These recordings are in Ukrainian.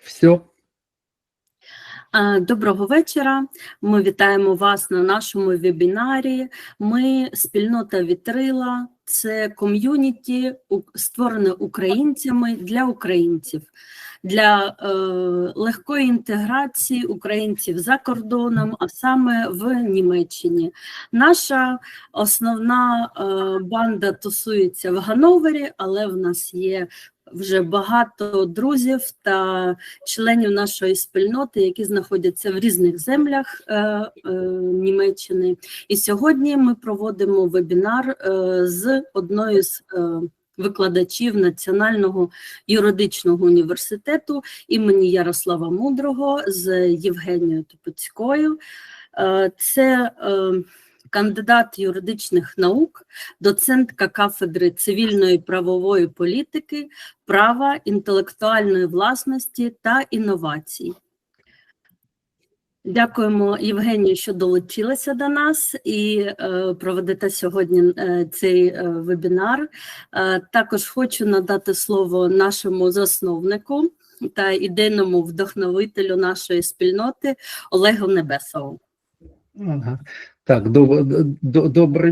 Все. Доброго вечора. Ми вітаємо вас на нашому вебінарі. Ми спільнота Вітрила. Це ком'юніті, створене українцями для українців, для легкої інтеграції українців за кордоном, а саме в Німеччині. Наша основна банда тусується в Ганновері, але в нас є вже багато друзів та членів нашої спільноти, які знаходяться в різних землях Німеччини. І сьогодні ми проводимо вебінар з одною з викладачів Національного юридичного університету імені Ярослава Мудрого з Євгенією Топицькою. Це кандидат юридичних наук, доцентка кафедри цивільної правової політики, права, інтелектуальної власності та інновацій. Дякуємо, Євгенію, що долучилася до нас і проведете сьогодні цей вебінар. Також хочу надати слово нашому засновнику та ідейному вдохновителю нашої спільноти Олегу Небесову. Ага. Так, добрый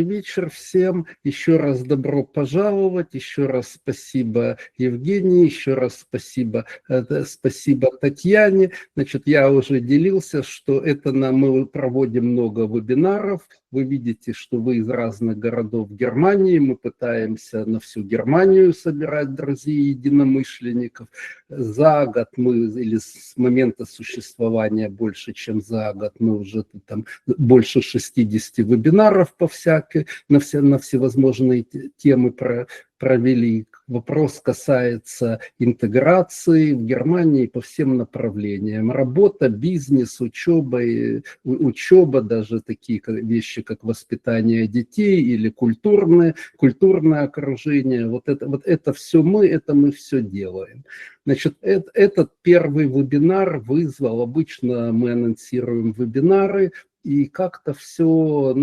вечер всем. Еще раз добро пожаловать. Еще раз спасибо Евгении. Еще раз спасибо Татьяне. Значит, я уже делился, что мы проводим много вебинаров. Вы видите, что вы из разных городов Германии. Мы пытаемся на всю Германию собирать друзей единомышленников. За год или с момента существования больше, чем за год, мы уже там больше 60 вебинаров на всевозможные темы провели. Вопрос касается интеграции в Германии по всем направлениям. Работа, бизнес, учеба, даже такие вещи, как воспитание детей или культурное окружение. Вот это все мы все делаем. Значит, этот первый вебинар вызвал, обычно мы анонсируем вебинары, и как-то все,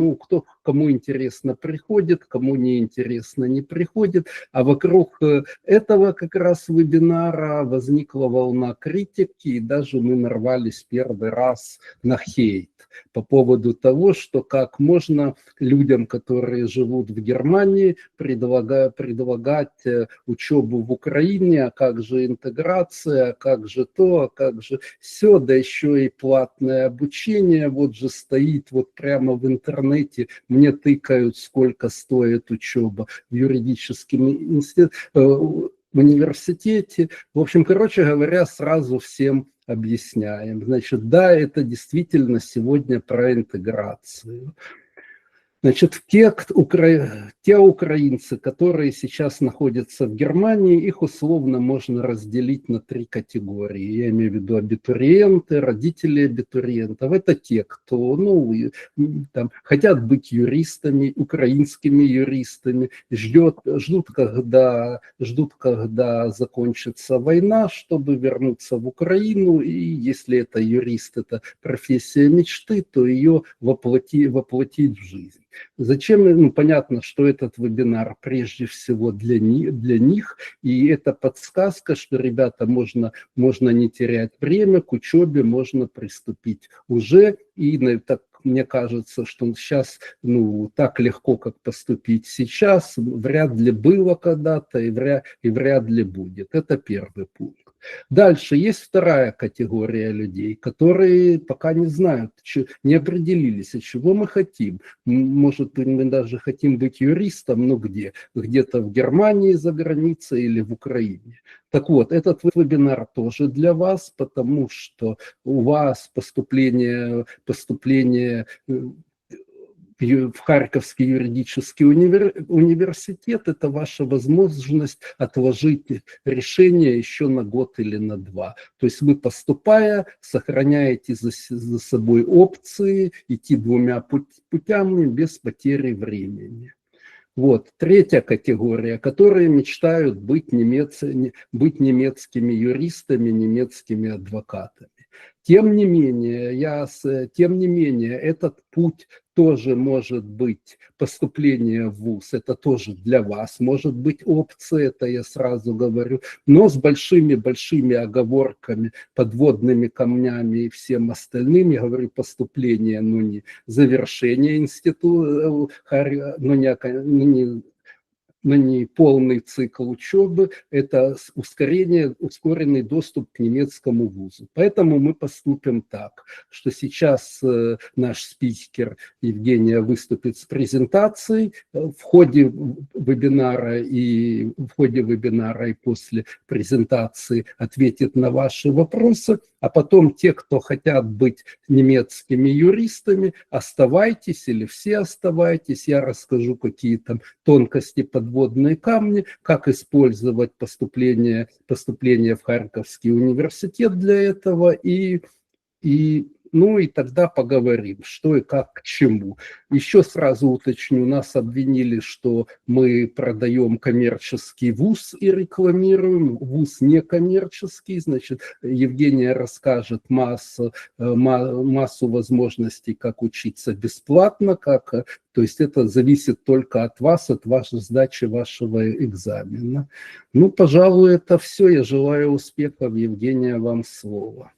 кому интересно приходит, кому не интересно не приходит. А вокруг этого как раз вебинара возникла волна критики, и даже мы нарвались первый раз на хейт по поводу того, что как можно людям, которые живут в Германии, предлагать учебу в Украине, а как же интеграция, а как же то, а как же все, да еще и платное обучение, вот же стоит вот прямо в интернете, мне тыкают, сколько стоит учеба в юридическом университете. В общем, короче говоря, сразу всем объясняем. Значит, да, это действительно сегодня про интеграцию. Значит, те украинцы, которые сейчас находятся в Германии, их условно можно разделить на 3 категории. Я имею в виду абитуриенты, родители абитуриентов. Это те, кто хотят быть юристами, украинскими юристами, ждут, когда закончится война, чтобы вернуться в Украину. И если это юрист, это профессия мечты, то ее воплотить в жизнь. Зачем? Понятно, что этот вебинар прежде всего для них, и это подсказка, что, ребята, можно не терять время, к учебе можно приступить уже, и так мне кажется, что сейчас так легко, как поступить сейчас, вряд ли было когда-то и вряд ли будет. Это первый пункт. Дальше есть вторая категория людей, которые пока не знают, не определились, от чего мы хотим. Может, мы даже хотим быть юристом, но где? Где-то в Германии за границей или в Украине. Так вот, этот вебинар тоже для вас, потому что у вас поступление в Харьковский юридический университет – это ваша возможность отложить решение еще на год или на 2. То есть вы, поступая, сохраняете за собой опции идти 2 путями без потери времени. Вот. Третья категория, которые мечтают быть немецкими юристами, немецкими адвокатами. Тем не менее, этот путь тоже может быть поступление в ВУЗ, это тоже для вас может быть опция, это я сразу говорю, но с большими оговорками, подводными камнями и всем остальным. Я говорю поступление, но не завершение института, но не полный цикл учебы, это ускоренный доступ к немецкому вузу. Поэтому мы поступим так, что сейчас наш спикер Евгения выступит с презентацией в ходе вебинара и после презентации ответит на ваши вопросы, а потом те, кто хотят быть немецкими юристами, оставайтесь или все оставайтесь, я расскажу, какие там тонкости, подводные камни, как использовать поступление в Харьковский университет для этого, и тогда поговорим, что и как, к чему. Еще сразу уточню, нас обвинили, что мы продаем коммерческий вуз и рекламируем. Вуз не коммерческий, значит, Евгения расскажет массу возможностей, как учиться бесплатно, то есть это зависит только от вас, от вашей сдачи вашего экзамена. Пожалуй, это все. Я желаю успехов. Евгения, вам слово.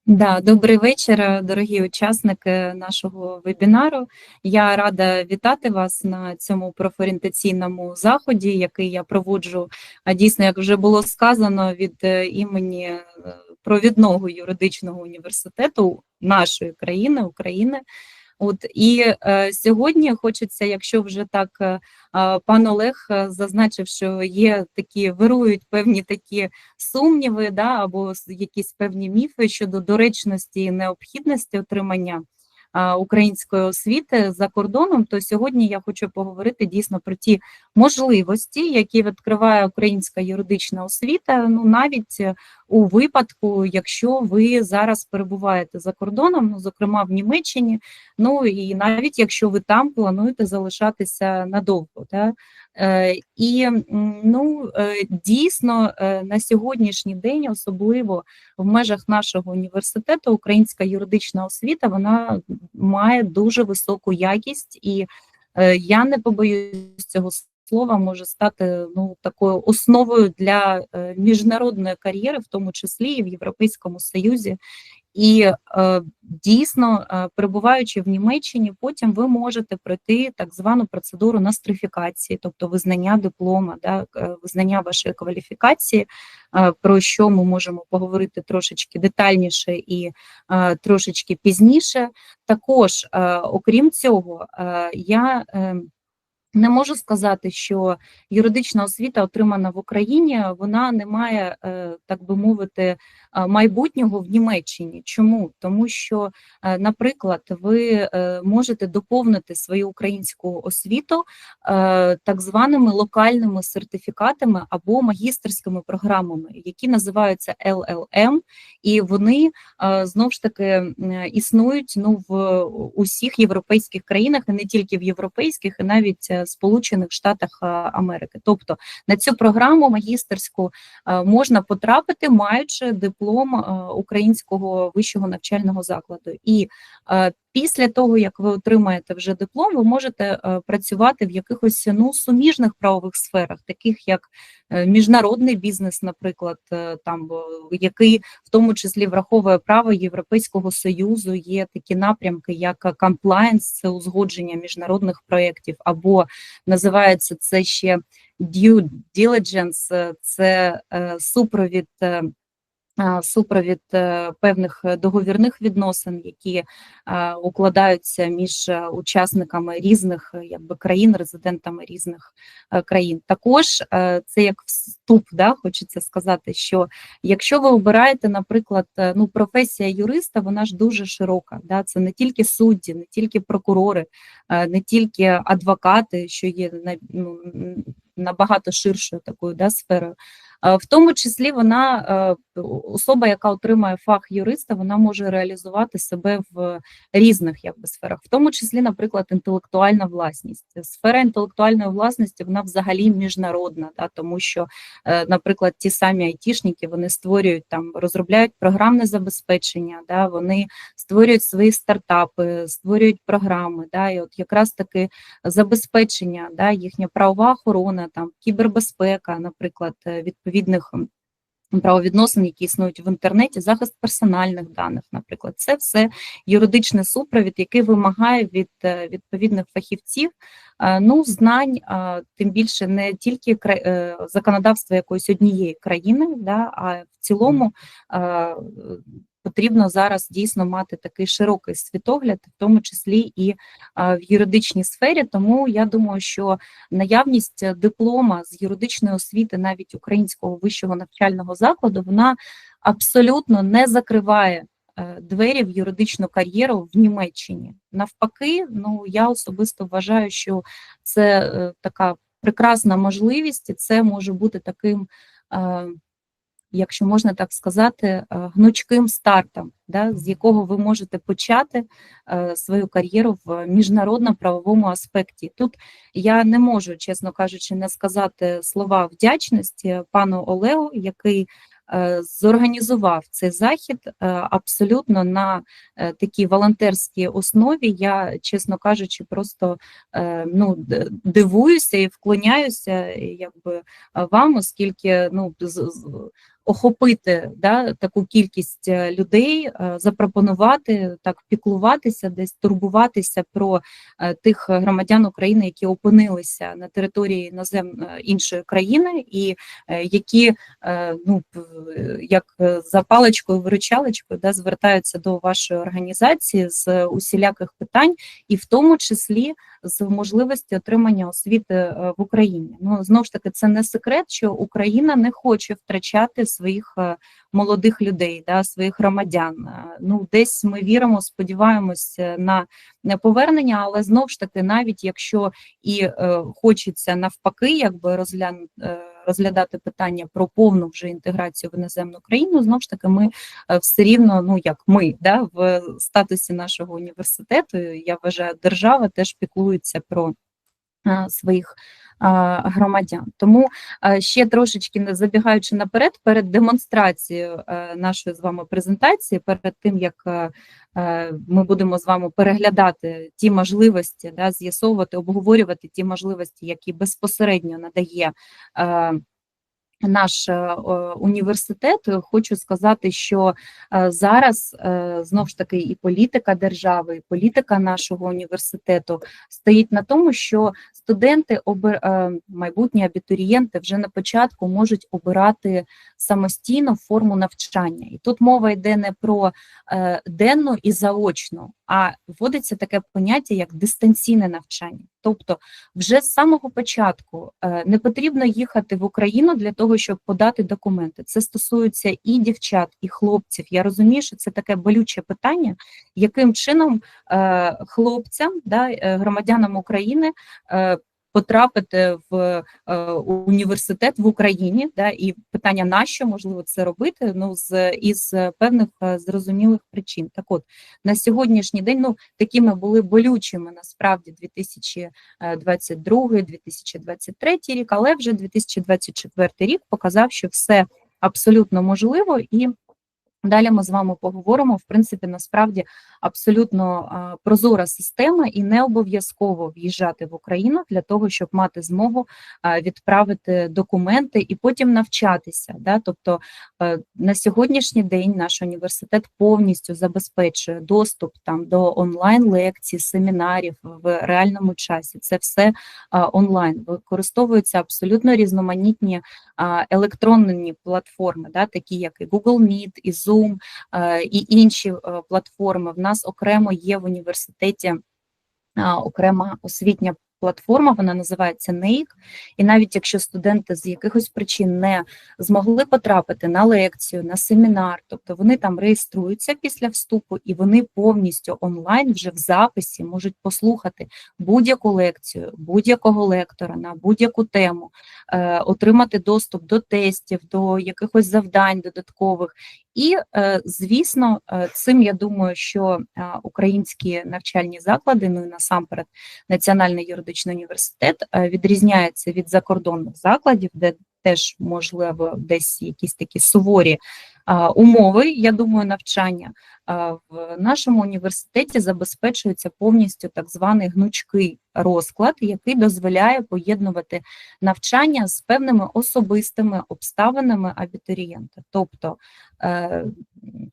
Да, добрий вечір, дорогі учасники нашого вебінару. Я рада вітати вас на цьому профорієнтаційному заході, який я проводжу, дійсно, як вже було сказано, від імені провідного юридичного університету нашої країни, України. І сьогодні хочеться, якщо вже так пан Олег зазначив, що вирують певні такі сумніви, або якісь певні міфи щодо доречності і необхідності отримання української освіти за кордоном, то сьогодні я хочу поговорити дійсно про ті можливості, які відкриває українська юридична освіта, навіть у випадку, якщо ви зараз перебуваєте за кордоном, зокрема в Німеччині, і навіть якщо ви там плануєте залишатися надовго. Дійсно, на сьогоднішній день, особливо в межах нашого університету, українська юридична освіта, вона має дуже високу якість, і я не побоюсь цього слова, може стати такою основою для міжнародної кар'єри, в тому числі і в Європейському Союзі. І дійсно, перебуваючи в Німеччині, потім ви можете пройти так звану процедуру нострифікації, тобто визнання диплома, визнання вашої кваліфікації, про що ми можемо поговорити трошечки детальніше і трошечки пізніше. Також, окрім цього, я не можу сказати, що юридична освіта, отримана в Україні, вона не має, так би мовити, майбутнього в Німеччині. Чому? Тому що, наприклад, ви можете доповнити свою українську освіту так званими локальними сертифікатами або магістерськими програмами, які називаються LLM, і вони, знову ж таки, існують в усіх європейських країнах, і не тільки в європейських, і навіть Сполучених Штатах Америки. Тобто на цю програму магістерську можна потрапити, маючи диплом українського вищого навчального закладу. І після того, як ви отримаєте вже диплом, ви можете працювати в якихось суміжних правових сферах, таких як міжнародний бізнес, наприклад, який в тому числі враховує право Європейського Союзу, є такі напрямки, як комплаєнс, це узгодження міжнародних проєктів, або називається це ще due diligence, це супровід певних договірних відносин, які укладаються між учасниками різних країн, резидентами різних країн. Також це як вступ, хочеться сказати, що якщо ви обираєте, наприклад, професія юриста, вона ж дуже широка, це не тільки судді, не тільки прокурори, не тільки адвокати, що є набагато ширшою такою сферою. В тому числі вона, особа, яка отримає фах юриста, вона може реалізувати себе в різних сферах, в тому числі, наприклад, інтелектуальна власність. Сфера інтелектуальної власності, вона взагалі міжнародна, тому що, наприклад, ті самі айтішники, вони створюють розробляють програмне забезпечення, вони створюють свої стартапи, створюють програми, і от якраз таки забезпечення, їхня правова охорона, кібербезпека, наприклад, відповідних правовідносин, які існують в інтернеті, захист персональних даних, наприклад. Це все юридичний супровід, який вимагає від відповідних фахівців знань, тим більше не тільки законодавства якоїсь однієї країни, а в цілому потрібно зараз дійсно мати такий широкий світогляд, в тому числі і в юридичній сфері. Тому я думаю, що наявність диплома з юридичної освіти навіть українського вищого навчального закладу, вона абсолютно не закриває двері в юридичну кар'єру в Німеччині. Навпаки, я особисто вважаю, що це така прекрасна можливість, і це може бути таким, якщо можна так сказати, гнучким стартом, з якого ви можете почати свою кар'єру в міжнародно-правовому аспекті. Тут я не можу, чесно кажучи, не сказати слова вдячності пану Олегу, який зорганізував цей захід абсолютно на такій волонтерській основі. Я, чесно кажучи, просто дивуюся і вклоняюся вам, оскільки охопити таку кількість людей, запропонувати так піклуватися, десь турбуватися про тих громадян України, які опинилися на території іншої країни, і які як за паличкою-виручалочкою звертаються до вашої організації з усіляких питань, і в тому числі з можливості отримання освіти в Україні. Знову ж таки, це не секрет, що Україна не хоче втрачати своїх молодих людей, своїх громадян. Десь ми віримо, сподіваємося на повернення, але знову ж таки, навіть якщо і хочеться навпаки, розглядати питання про повну вже інтеграцію в іноземну країну, знову ж таки, ми все рівно, в статусі нашого університету, я вважаю, держава теж піклується про своїх громадян. Тому ще трошечки, не забігаючи наперед, перед демонстрацією нашої з вами презентації, перед тим, як ми будемо з вами переглядати ті можливості, з'ясовувати, обговорювати ті можливості, які безпосередньо надає наш університет, хочу сказати, що зараз, знову ж таки, і політика держави, і політика нашого університету стоїть на тому, що студенти, майбутні абітурієнти вже на початку можуть обирати самостійно форму навчання. І тут мова йде не про денну і заочну, а вводиться таке поняття, як дистанційне навчання. Тобто вже з самого початку не потрібно їхати в Україну для того, щоб подати документи. Це стосується і дівчат, і хлопців. Я розумію, що це таке болюче питання, яким чином хлопцям, громадянам України, потрапити в університет в Україні, і питання, нащо можливо це робити, із певних зрозумілих причин. Так от, на сьогоднішній день, такими були болючими, насправді, 2022-2023 рік, але вже 2024 рік показав, що все абсолютно можливо, і далі ми з вами поговоримо, в принципі, насправді, абсолютно прозора система, і не обов'язково в'їжджати в Україну для того, щоб мати змогу відправити документи і потім навчатися. Тобто на сьогоднішній день наш університет повністю забезпечує доступ до онлайн-лекцій, семінарів в реальному часі. Це все онлайн. Використовуються абсолютно різноманітні електронні платформи, такі як і Google Meet, і Zoom, і інші платформи. В нас окремо є в університеті окрема освітня платформа, вона називається NEIC, і навіть якщо студенти з якихось причин не змогли потрапити на лекцію, на семінар, тобто вони там реєструються після вступу і вони повністю онлайн вже в записі можуть послухати будь-яку лекцію, будь-якого лектора на будь-яку тему, отримати доступ до тестів, до якихось завдань додаткових. І, звісно, цим, я думаю, що українські навчальні заклади, ну і насамперед Національний юридичний університет, відрізняється від закордонних закладів, де теж, можливо, десь якісь такі суворі умови, я думаю, навчання. В нашому університеті забезпечується повністю так званий гнучкий розклад, який дозволяє поєднувати навчання з певними особистими обставинами абітурієнта, тобто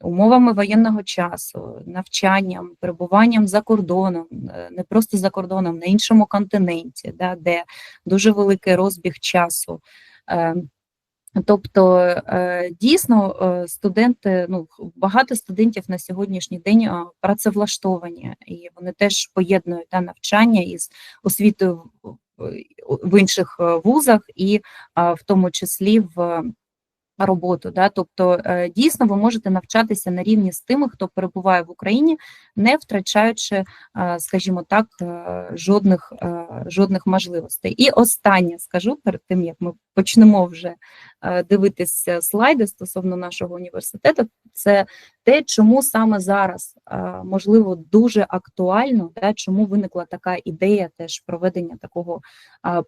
умовами воєнного часу, навчанням, перебуванням за кордоном, не просто за кордоном, на іншому континенті, да, де дуже великий розбіг часу. Тобто, дійсно, студенти, ну, багато студентів на сьогоднішній день працевлаштовані, і вони теж поєднують навчання із освітою в інших вузах, і в тому числі в роботу. Да? Тобто, дійсно, ви можете навчатися на рівні з тими, хто перебуває в Україні, не втрачаючи, скажімо так, жодних можливостей. І останнє скажу, перед тим, як ми почнемо вже дивитися слайди стосовно нашого університету, це те, чому саме зараз, можливо, дуже актуально, да, чому виникла така ідея теж проведення такого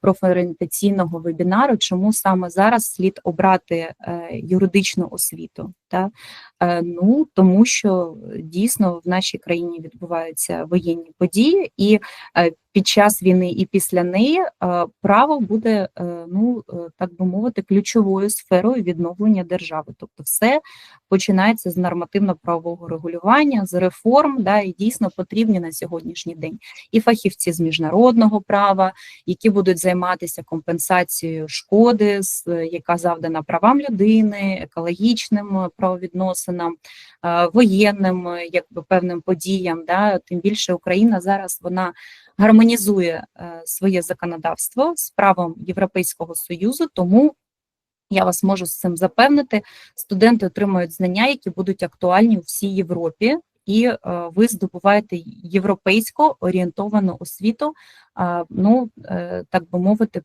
профорієнтаційного вебінару, чому саме зараз слід обрати юридичну освіту. Да? Ну, тому що дійсно в нашій країні відбуваються воєнні події, і під час війни і після неї право буде, ну, так би мовити, ключовою сферою відновлення держави. Тобто все починається з нормативно-правового регулювання, з реформ, да, і дійсно потрібні на сьогоднішній день і фахівці з міжнародного права, які будуть займатися компенсацією шкоди, яка завдана правам людини, екологічним правовідносинам, воєнним, якби певним подіям. Да. Тим більше Україна зараз, вона гармонізує своє законодавство з правом Європейського Союзу, тому я вас можу з цим запевнити, студенти отримують знання, які будуть актуальні у всій Європі, і ви здобуваєте європейсько орієнтовану освіту, ну, так би мовити,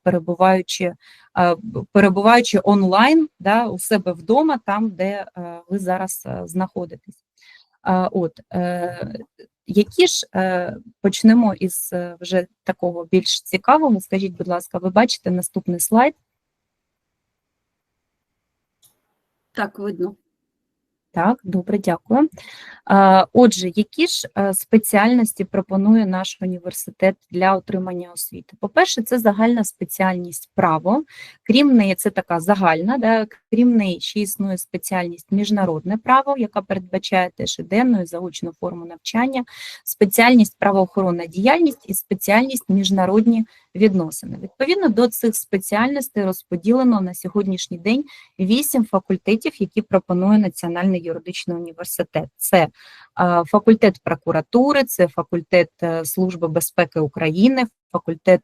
перебуваючи онлайн, да, у себе вдома, там, де ви зараз знаходитесь. Які ж, почнемо із вже такого більш цікавого, скажіть, будь ласка, ви бачите наступний слайд? Так, видно. Так, добре, дякую. Отже, які ж спеціальності пропонує наш університет для отримання освіти? По-перше, це загальна спеціальність право. Крім неї, це така загальна, да, крім неї ще існує спеціальність міжнародне право, яка передбачає теж і денну, і заочну форму навчання, спеціальність правоохоронна діяльність і спеціальність міжнародні відносини. Відповідно до цих спеціальностей розподілено на сьогоднішній день 8 факультетів, які пропонує Національний юридичний університет. Це факультет прокуратури, це факультет Служби безпеки України, факультет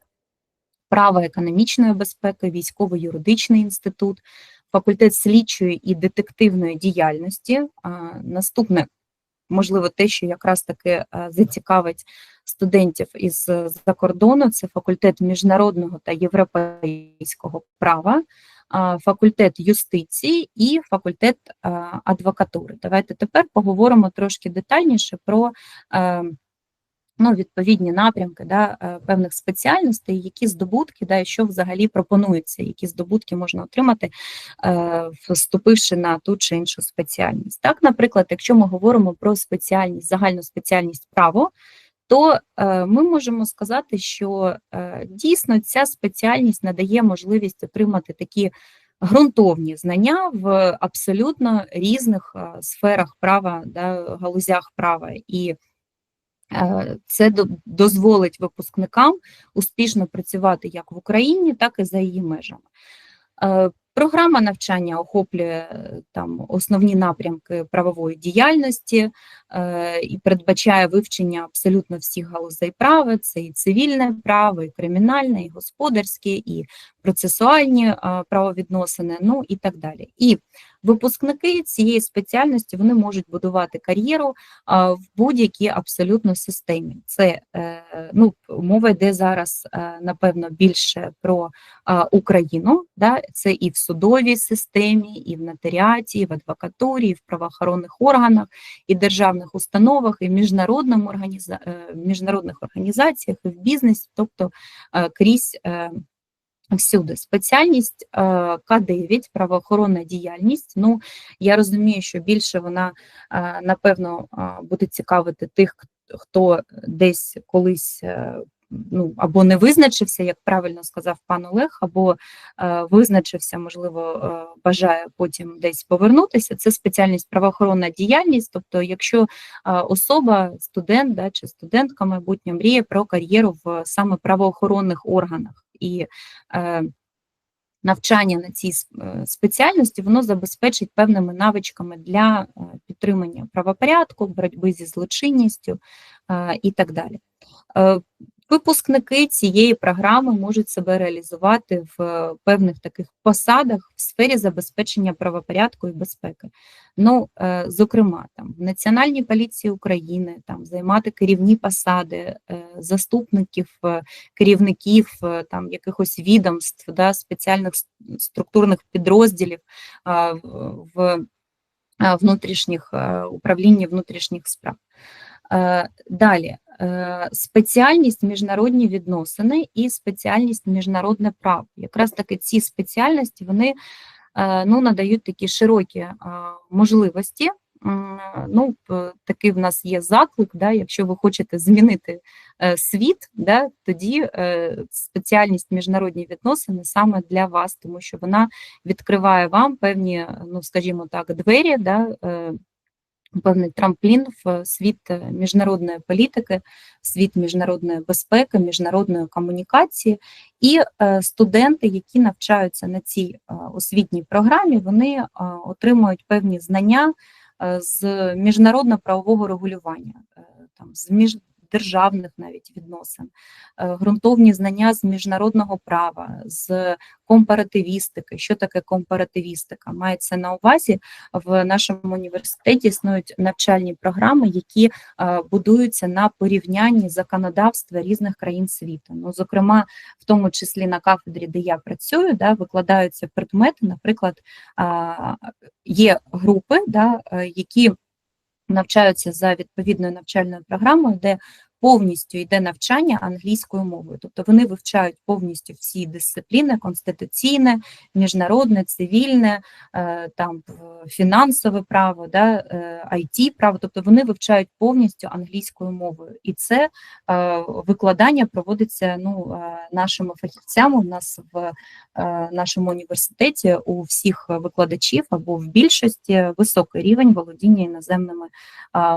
права економічної безпеки, військово-юридичний інститут, факультет слідчої і детективної діяльності. Наступне, можливо, те, що якраз таки зацікавить студентів із-за кордону, це факультет міжнародного та європейського права, факультет юстиції і факультет адвокатури. Давайте тепер поговоримо трошки детальніше про відповідні напрямки, да, певних спеціальностей, які здобутки, да, і що взагалі пропонується, які здобутки можна отримати, вступивши на ту чи іншу спеціальність. Так, наприклад, якщо ми говоримо про спеціальність, загальну спеціальність право, то ми можемо сказати, що дійсно ця спеціальність надає можливість отримати такі ґрунтовні знання в абсолютно різних сферах права, да, галузях права, і це дозволить випускникам успішно працювати як в Україні, так і за її межами. Програма навчання охоплює там основні напрямки правової діяльності і передбачає вивчення абсолютно всіх галузей права. Це і цивільне право, і кримінальне, і господарське, і процесуальні правовідносини, ну і так далі. І випускники цієї спеціальності вони можуть будувати кар'єру в будь-якій абсолютно системі. Це ну, мова йде зараз, напевно, більше про Україну, да? Це і в судовій системі, і в нотаріаті, і в адвокатурі, і в правоохоронних органах, і державних установах, і в міжнародних організаціях, і в бізнесі, тобто крізь всюди. Спеціальність К9, правоохоронна діяльність. Ну, я розумію, що більше вона, напевно, буде цікавити тих, хто десь колись ну, або не визначився, як правильно сказав пан Олег, або визначився, можливо, бажає потім десь повернутися. Це спеціальність правоохоронна діяльність, тобто якщо особа, студент, да, чи студентка майбутньо мріє про кар'єру в саме правоохоронних органах. І навчання на цій спеціальності, воно забезпечить певними навичками для підтримання правопорядку, боротьби зі злочинністю і так далі. Випускники цієї програми можуть себе реалізувати в певних таких посадах в сфері забезпечення правопорядку і безпеки. Ну, зокрема, там в Національній поліції України там займати керівні посади, заступників, керівників там якихось відомств, да, спеціальних структурних підрозділів в внутрішніх управлінні внутрішніх справ. Далі, спеціальність міжнародні відносини і спеціальність міжнародне право. Якраз таки ці спеціальності, вони ну, надають такі широкі можливості. Ну, такий в нас є заклик, да, якщо ви хочете змінити світ, да, тоді спеціальність міжнародні відносини саме для вас, тому що вона відкриває вам певні, ну, скажімо так, двері, да, певний трамплін в світ міжнародної політики, в світ міжнародної безпеки, міжнародної комунікації. І студенти, які навчаються на цій освітній програмі, вони отримують певні знання з міжнародно-правового регулювання, там, з міждержавних навіть відносин, ґрунтовні знання з міжнародного права, з компаративістики. Що таке компаративістика? Мається на увазі, в нашому університеті існують навчальні програми, які будуються на порівнянні законодавства різних країн світу. Ну, зокрема, в тому числі на кафедрі, де я працюю, да, викладаються предмети, наприклад, є групи, да, які навчаються за відповідною навчальною програмою, де повністю йде навчання англійською мовою. Тобто вони вивчають повністю всі дисципліни: конституційне, міжнародне, цивільне, там, фінансове право, да, IT-право. Тобто вони вивчають повністю англійською мовою. І це викладання проводиться, ну, нашими фахівцями. У нас в нашому університеті у всіх викладачів або в більшості високий рівень володіння іноземними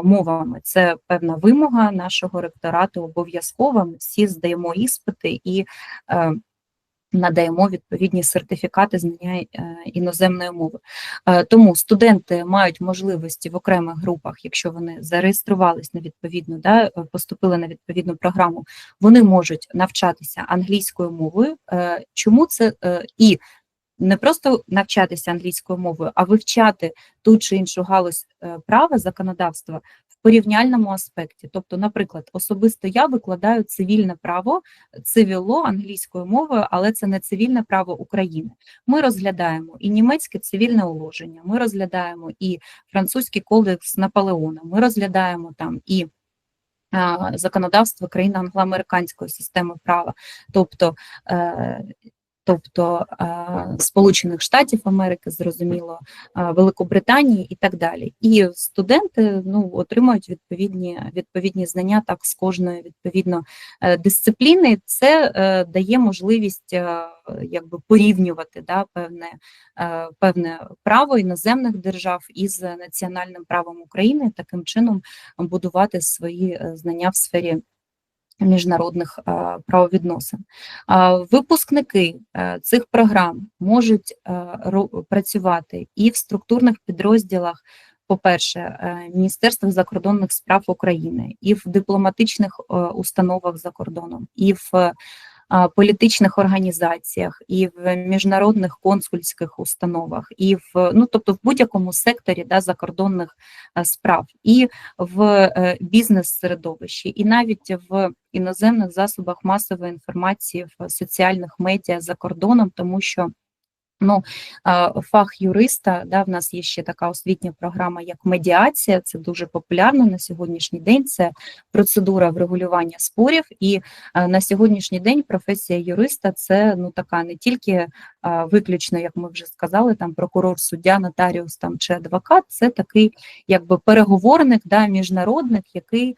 мовами. Це певна вимога нашого ректорату обов'язково. Ми всі здаємо іспити і надаємо відповідні сертифікати знання іноземної мови. Тому студенти мають можливості в окремих групах, якщо вони зареєструвались на відповідну, да, поступили на відповідну програму, вони можуть навчатися англійською мовою. Чому це? І не просто навчатися англійською мовою, а вивчати ту чи іншу галузь права, законодавства в порівняльному аспекті. Тобто, наприклад, особисто я викладаю цивільне право, цивіло англійською мовою, але це не цивільне право України. Ми розглядаємо і німецьке цивільне уложення, ми розглядаємо і французький кодекс Наполеона, ми розглядаємо там і законодавство країн англоамериканської системи права, тобто Сполучених Штатів Америки, зрозуміло, Великобританії і так далі. І студенти, ну, отримують відповідні знання так з кожної відповідно дисципліни. Це дає можливість якби порівнювати, да, певне право іноземних держав із національним правом України, таким чином будувати свої знання в сфері міжнародних правовідносин. Випускники цих програм можуть працювати і в структурних підрозділах, по-перше, Міністерства закордонних справ України, і в дипломатичних установах за кордоном, і в політичних організаціях, і в міжнародних консульських установах, і тобто в будь-якому секторі закордонних справ, і в бізнес-середовищі, і навіть в іноземних засобах масової інформації, в соціальних медіа за кордоном, тому що фах юриста, в нас є ще така освітня програма, як медіація, це дуже популярно на сьогоднішній день, це процедура врегулювання спорів, і на сьогоднішній день професія юриста – це така не тільки виключно, як ми вже сказали, там прокурор, суддя, нотаріус там, чи адвокат, це такий якби переговорник, міжнародник, який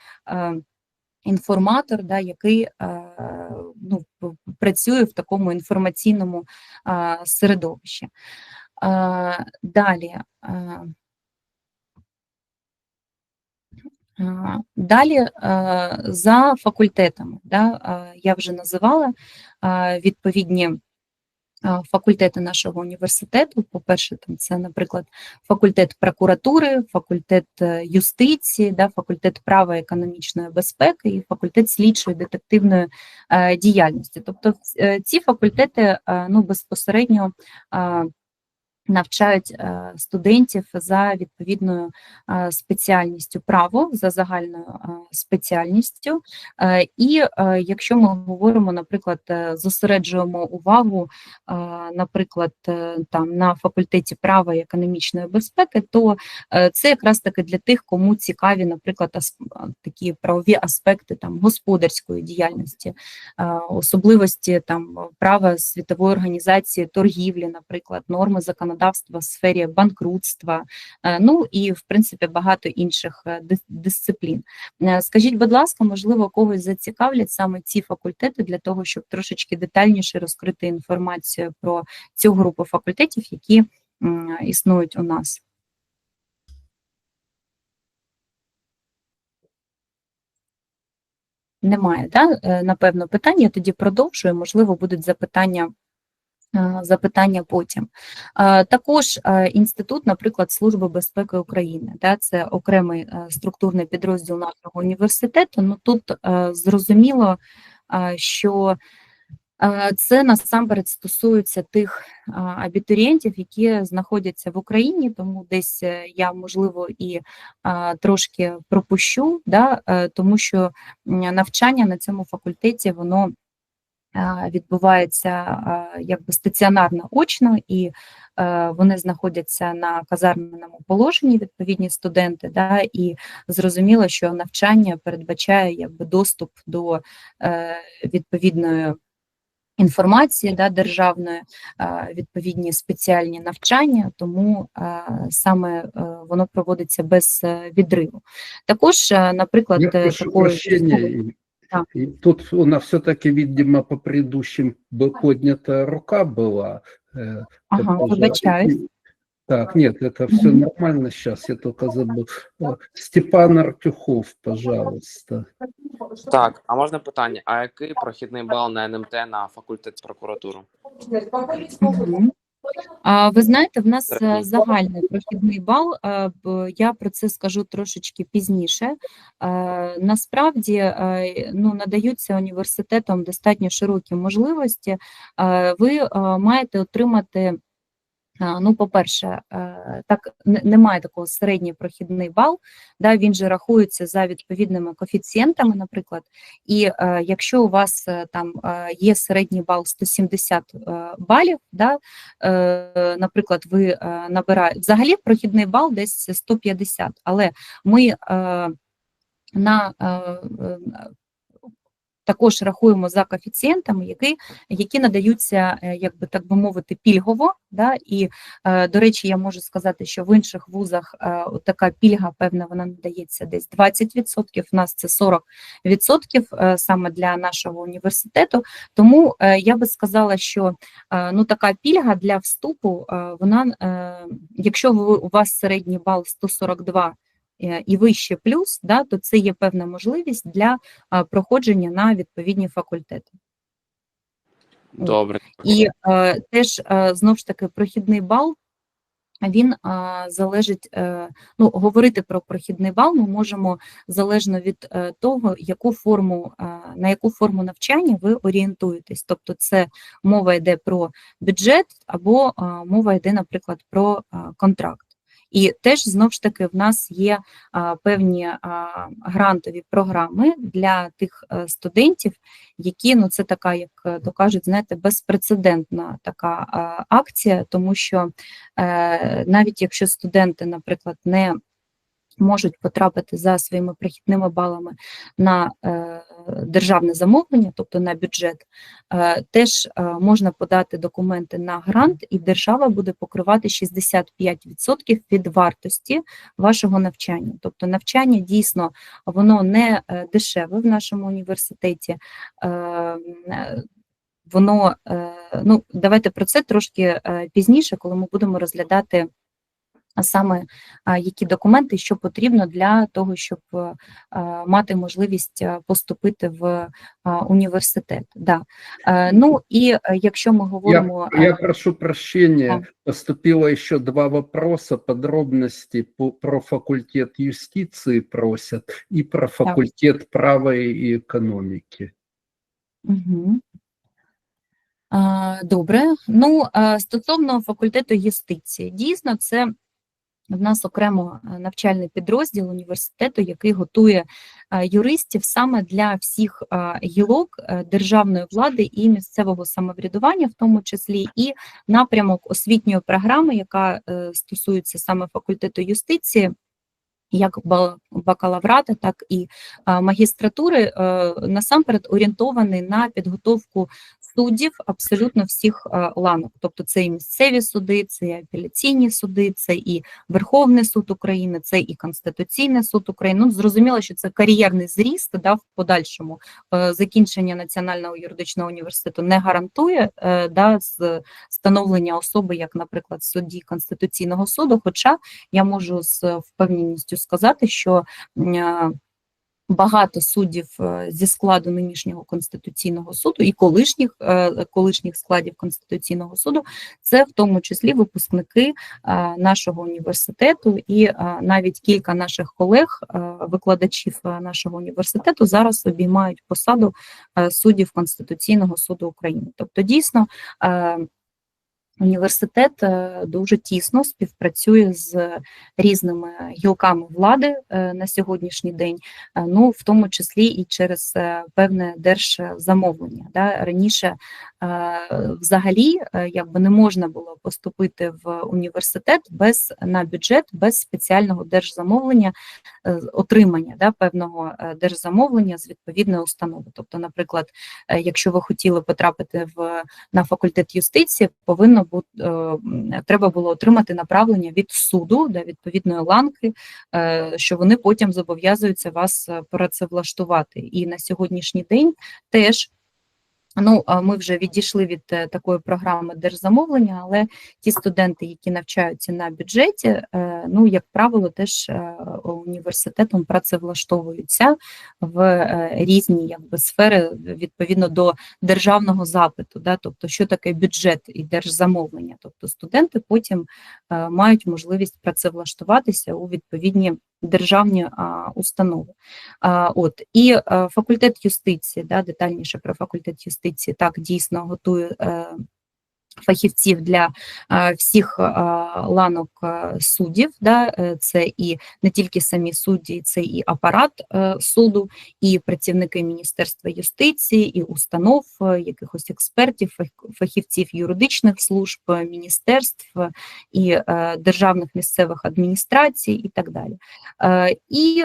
інформатор, який працює в такому інформаційному середовищі. Далі за факультетами, я вже називала відповідні факультети нашого університету. По-перше, це, наприклад, факультет прокуратури, факультет юстиції, факультет права і економічної безпеки і факультет слідчої детективної діяльності. Тобто ці факультети безпосередньо навчають студентів за відповідною спеціальністю право, за загальною спеціальністю. І якщо ми говоримо, наприклад, зосереджуємо увагу, наприклад, там на факультеті права і економічної безпеки, то це якраз таки для тих, кому цікаві, наприклад, такі правові аспекти там господарської діяльності, особливості там права Світової організації торгівлі, наприклад, норми законодавства в сфері банкрутства, і, в принципі, багато інших дисциплін. Скажіть, будь ласка, можливо, когось зацікавлять саме ці факультети для того, щоб трошечки детальніше розкрити інформацію про цю групу факультетів, які існують у нас? Немає, напевно, питань. Я тоді продовжую, можливо, будуть запитання потім. Також інститут, наприклад, Служби безпеки України, це окремий структурний підрозділ нашого університету. Тут зрозуміло, що це насамперед стосується тих абітурієнтів, які знаходяться в Україні, тому десь я, можливо, і трошки пропущу, тому що навчання на цьому факультеті, воно відбувається якби стаціонарно очно, і вони знаходяться на казарменому положенні, відповідні студенти, і зрозуміло, що навчання передбачає якби доступ до відповідної інформації державної, відповідні спеціальні навчання, тому саме воно проводиться без відриву. Також, наприклад, такої... И тут у нас все-таки, видимо, по предыдущим поднята рука была. Вибачаюсь. Так, нет, это все нормально сейчас, я только забыл. Степан Артюхов, пожалуйста. Так, а можна питання, а який прохідний бал на НМТ на факультет прокуратури? Ви знаєте, в нас загальний прохідний бал, я про це скажу трошечки пізніше. Насправді, надаються університетам достатньо широкі можливості. Ви маєте отримати, по-перше, так немає такого середній прохідний бал, він же рахується за відповідними коефіцієнтами, наприклад, і якщо у вас там є середній бал 170 балів, наприклад, ви набираєте, взагалі прохідний бал десь 150, але ми також рахуємо за коефіцієнтами, які надаються, якби так би мовити, пільгово. І, до речі, я можу сказати, що в інших вузах така пільга, певна, вона надається десь 20%, в нас це 40% саме для нашого університету. Тому я би сказала, що така пільга для вступу, вона, якщо у вас середній бал 142, і вище плюс, да, то це є певна можливість для проходження на відповідні факультети. Добре. І теж, знову ж таки, прохідний бал, він залежить, ну, говорити про прохідний бал ми можемо залежно від того, на яку форму навчання ви орієнтуєтесь. Тобто це мова йде про бюджет або мова йде, наприклад, про контракт. І теж, знову ж таки, в нас є певні грантові програми для тих студентів, які, ну, це така, як то кажуть, знаєте, безпрецедентна така акція, тому що навіть якщо студенти, наприклад, не можуть потрапити за своїми прохідними балами на державне замовлення, тобто на бюджет, теж можна подати документи на грант, і держава буде покривати 65% від вартості вашого навчання. Тобто навчання дійсно, воно не дешеве в нашому університеті, воно, ну, давайте про це трошки пізніше, коли ми будемо розглядати саме які документи, що потрібно для того, щоб мати можливість поступити в університет. Да. Ну і якщо ми говоримо... Я прошу прощения, поступило еще 2 вопроса, подробности про факультет юстиции просят и про факультет права и экономики. Угу. Добре. Ну, стосовно факультету юстиції, дійсно, це в нас окремо навчальний підрозділ університету, який готує юристів саме для всіх гілок державної влади і місцевого самоврядування, в тому числі і напрямок освітньої програми, яка стосується саме факультету юстиції, як бакалаврата, так і магістратури, насамперед орієнтований на підготовку суддів абсолютно всіх ланок. Тобто це і місцеві суди, це і апеляційні суди, це і Верховний суд України, це і Конституційний суд України. Ну, зрозуміло, що це кар'єрний зріст, да, в подальшому. Закінчення Національного юридичного університету не гарантує да, становлення особи, як, наприклад, судді Конституційного суду, хоча я можу з впевненістю сказати, що багато суддів зі складу нинішнього Конституційного суду і колишніх складів Конституційного суду, це в тому числі випускники нашого університету, і навіть кілька наших колег, викладачів нашого університету, зараз обіймають посаду суддів Конституційного суду України. Тобто, дійсно, університет дуже тісно співпрацює з різними гілками влади на сьогоднішній день, ну, в тому числі і через певне держзамовлення. Да. Раніше взагалі якби не можна було поступити в університет на бюджет без спеціального держзамовлення, отримання, да, певного держзамовлення з відповідної установи. Тобто, наприклад, якщо ви хотіли потрапити на факультет юстиції, треба було отримати направлення від суду, да, відповідної ланки, що вони потім зобов'язуються вас працевлаштувати. І на сьогоднішній день теж, ну, ми вже відійшли від такої програми держзамовлення, але ті студенти, які навчаються на бюджеті, ну, як правило, теж університетом працевлаштовуються в різні якби сфери відповідно до державного запиту. Да? Тобто, що таке бюджет і держзамовлення? Тобто студенти потім мають можливість працевлаштуватися у відповідні державні установи. І факультет юстиції, да, детальніше про факультет юстиції, так, дійсно готує фахівців для всіх ланок суддів, да, це і не тільки самі судді, це і апарат суду, і працівники Міністерства юстиції, і установ, якихось експертів, фахівців юридичних служб, міністерств, і державних місцевих адміністрацій, і так далі. І,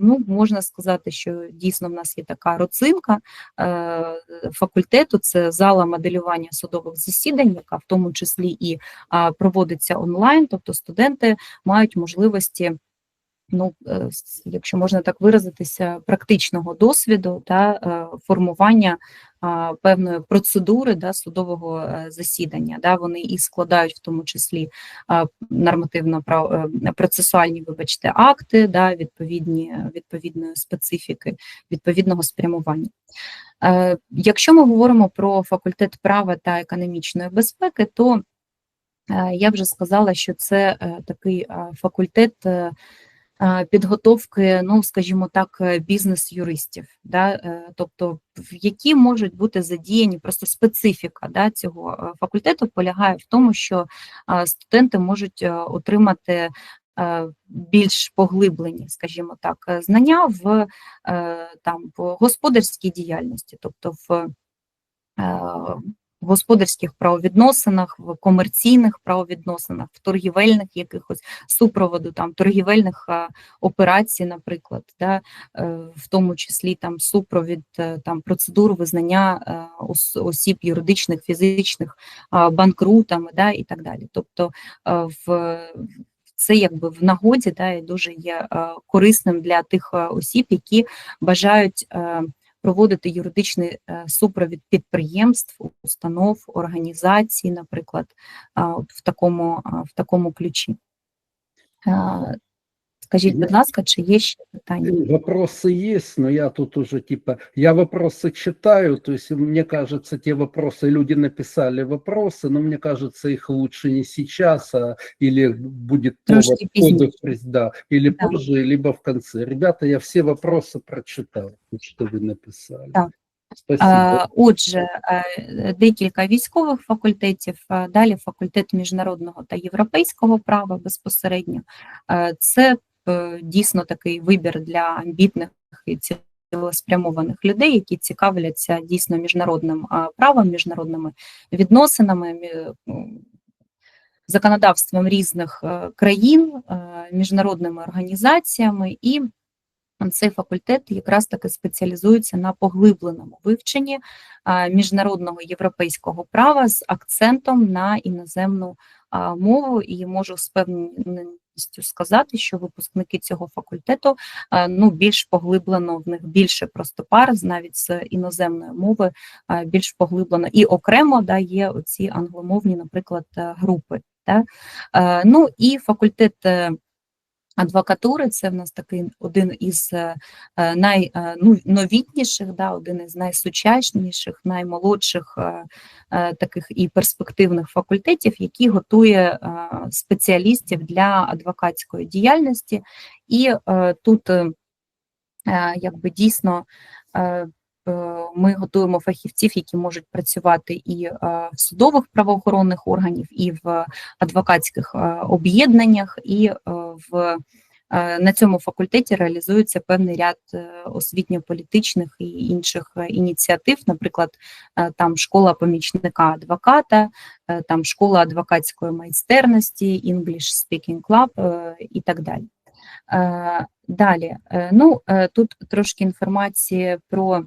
ну, можна сказати, що дійсно в нас є така родзинка факультету, це зала моделювання судових засідань, яка в тому числі і проводиться онлайн, тобто студенти мають можливості ну, якщо можна так виразитися, практичного досвіду та формування певної процедури судового засідання. Вони і складають в тому числі нормативно-процесуальні, акти, відповідної специфіки, відповідного спрямування. Якщо ми говоримо про факультет права та економічної безпеки, то я вже сказала, що це такий факультет підготовки, ну, скажімо так, бізнес-юристів, тобто в які можуть бути задіяні, просто специфіка цього факультету полягає в тому, що студенти можуть отримати більш поглиблені, скажімо так, знання в господарській діяльності, тобто в господарських правовідносинах, в комерційних правовідносинах, в торгівельних якихось супроводу, торгівельних операцій, наприклад, в тому числі супровід процедур визнання осіб юридичних, фізичних банкрутами, і так далі. Тобто це якби в нагоді, і дуже є корисним для тих осіб, які бажають проводити юридичний супровід підприємств, установ, організацій, наприклад, в такому ключі. Скажіть, будь ласка, чи є ще питання? Вопросы есть, но я тут уже я вопросы читаю, то есть мне кажется, те вопросы, люди написали вопросы, но мне кажется, их лучше не сейчас, или будет или позже, либо в конце. Ребята, я все вопросы прочитал, что вы написали. Так. Спасибо. Отже, декілька військових факультетів, далі факультет міжнародного та європейського права безпосередньо. Це дійсно такий вибір для амбітних і цілеспрямованих людей, які цікавляться дійсно міжнародним правом, міжнародними відносинами, законодавством різних країн, міжнародними організаціями, і цей факультет якраз таки спеціалізується на поглибленому вивченні міжнародного європейського права з акцентом на іноземну мову, і можу з певністю сказати, що випускники цього факультету більш поглиблено, в них більше просто пар, навіть з іноземної мови, більш поглиблено. І окремо є оці англомовні, наприклад, групи. Ну і факультет адвокатури – це в нас такий один із найновітніших, один із найсучасніших, наймолодших таких і перспективних факультетів, який готує спеціалістів для адвокатської діяльності. І тут якби дійсно ми готуємо фахівців, які можуть працювати і в судових правоохоронних органів, і в адвокатських об'єднаннях, і на цьому факультеті реалізується певний ряд освітньо-політичних і інших ініціатив, наприклад, там школа помічника адвоката, там школа адвокатської майстерності, English Speaking Club і так далі. Далі, тут трошки інформації про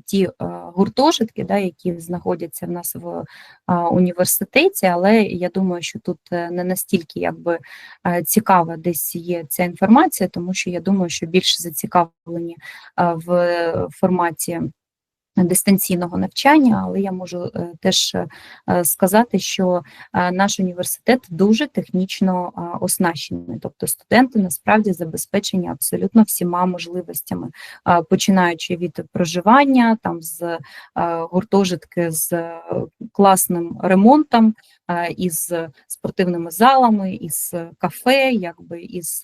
ті гуртожитки, які знаходяться в нас в університеті, але я думаю, що тут не настільки якби цікава десь є ця інформація, тому що я думаю, що більше зацікавлені в форматі дистанційного навчання, але я можу теж сказати, що наш університет дуже технічно оснащений, тобто студенти насправді забезпечені абсолютно всіма можливостями, починаючи від проживання, там з гуртожитки з класним ремонтом, із спортивними залами, із кафе, якби із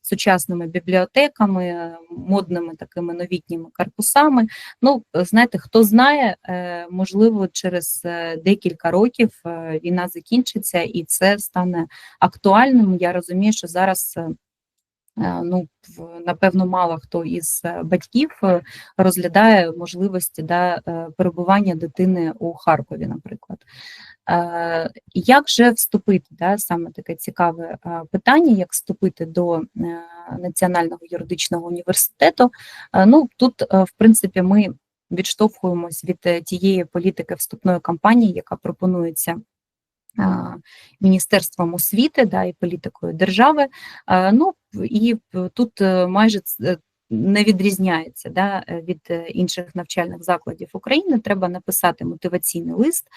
сучасними бібліотеками, модними такими новітніми корпусами. Ну, знаєте, хто знає, можливо, через декілька років війна закінчиться і це стане актуальним. Я розумію, що зараз напевно, мало хто із батьків розглядає можливості перебування дитини у Харкові, наприклад. Як же вступити, саме таке цікаве питання, як вступити до Національного юридичного університету? Тут, в принципі, ми відштовхуємось від тієї політики вступної кампанії, яка пропонується Міністерством освіти і політикою держави. І тут майже не відрізняється, да, від інших навчальних закладів України. Треба написати мотиваційний лист,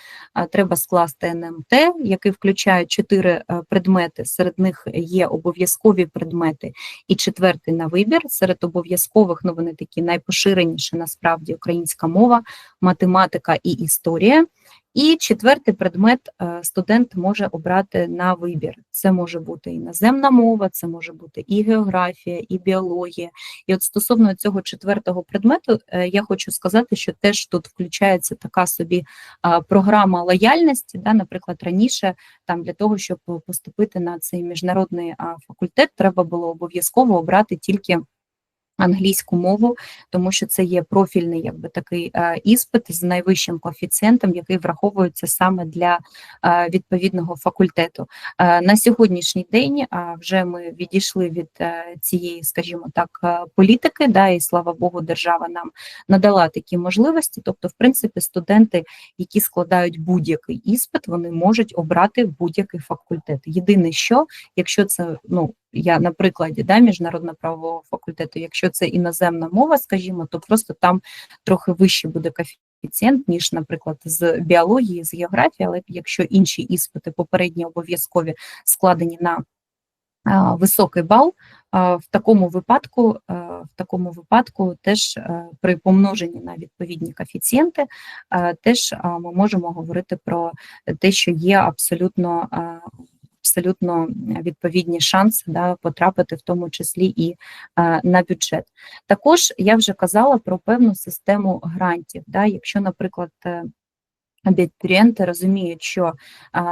треба скласти НМТ, який включає 4 предмети, серед них є обов'язкові предмети і 4-й на вибір. Серед обов'язкових, ну вони такі найпоширеніші насправді: українська мова, математика і історія. І 4-й предмет студент може обрати на вибір. Це може бути іноземна мова, це може бути і географія, і біологія. І от стосовно цього 4-го предмету я хочу сказати, що теж тут включається така собі програма лояльності. Да? Наприклад, раніше там для того, щоб поступити на цей міжнародний факультет, треба було обов'язково обрати тільки англійську мову, тому що це є профільний, якби такий іспит з найвищим коефіцієнтом, який враховується саме для відповідного факультету. На сьогоднішній день вже ми відійшли від цієї, скажімо так, політики, да, і слава Богу, держава нам надала такі можливості. Тобто, в принципі, студенти, які складають будь-який іспит, вони можуть обрати будь-який факультет. Єдине, що, якщо це, ну, я на прикладі, да, міжнародно-правового факультету, якщо це іноземна мова, скажімо, то просто там трохи вищий буде коефіцієнт, ніж, наприклад, з біології, з географії, але якщо інші іспити попередні обов'язкові складені на високий бал, в такому випадку теж при помноженні на відповідні коефіцієнти теж ми можемо говорити про те, що є абсолютно відповідні шанси, да, потрапити в тому числі і на бюджет. Також я вже казала про певну систему грантів. Да, якщо, наприклад, абітурієнти розуміють, що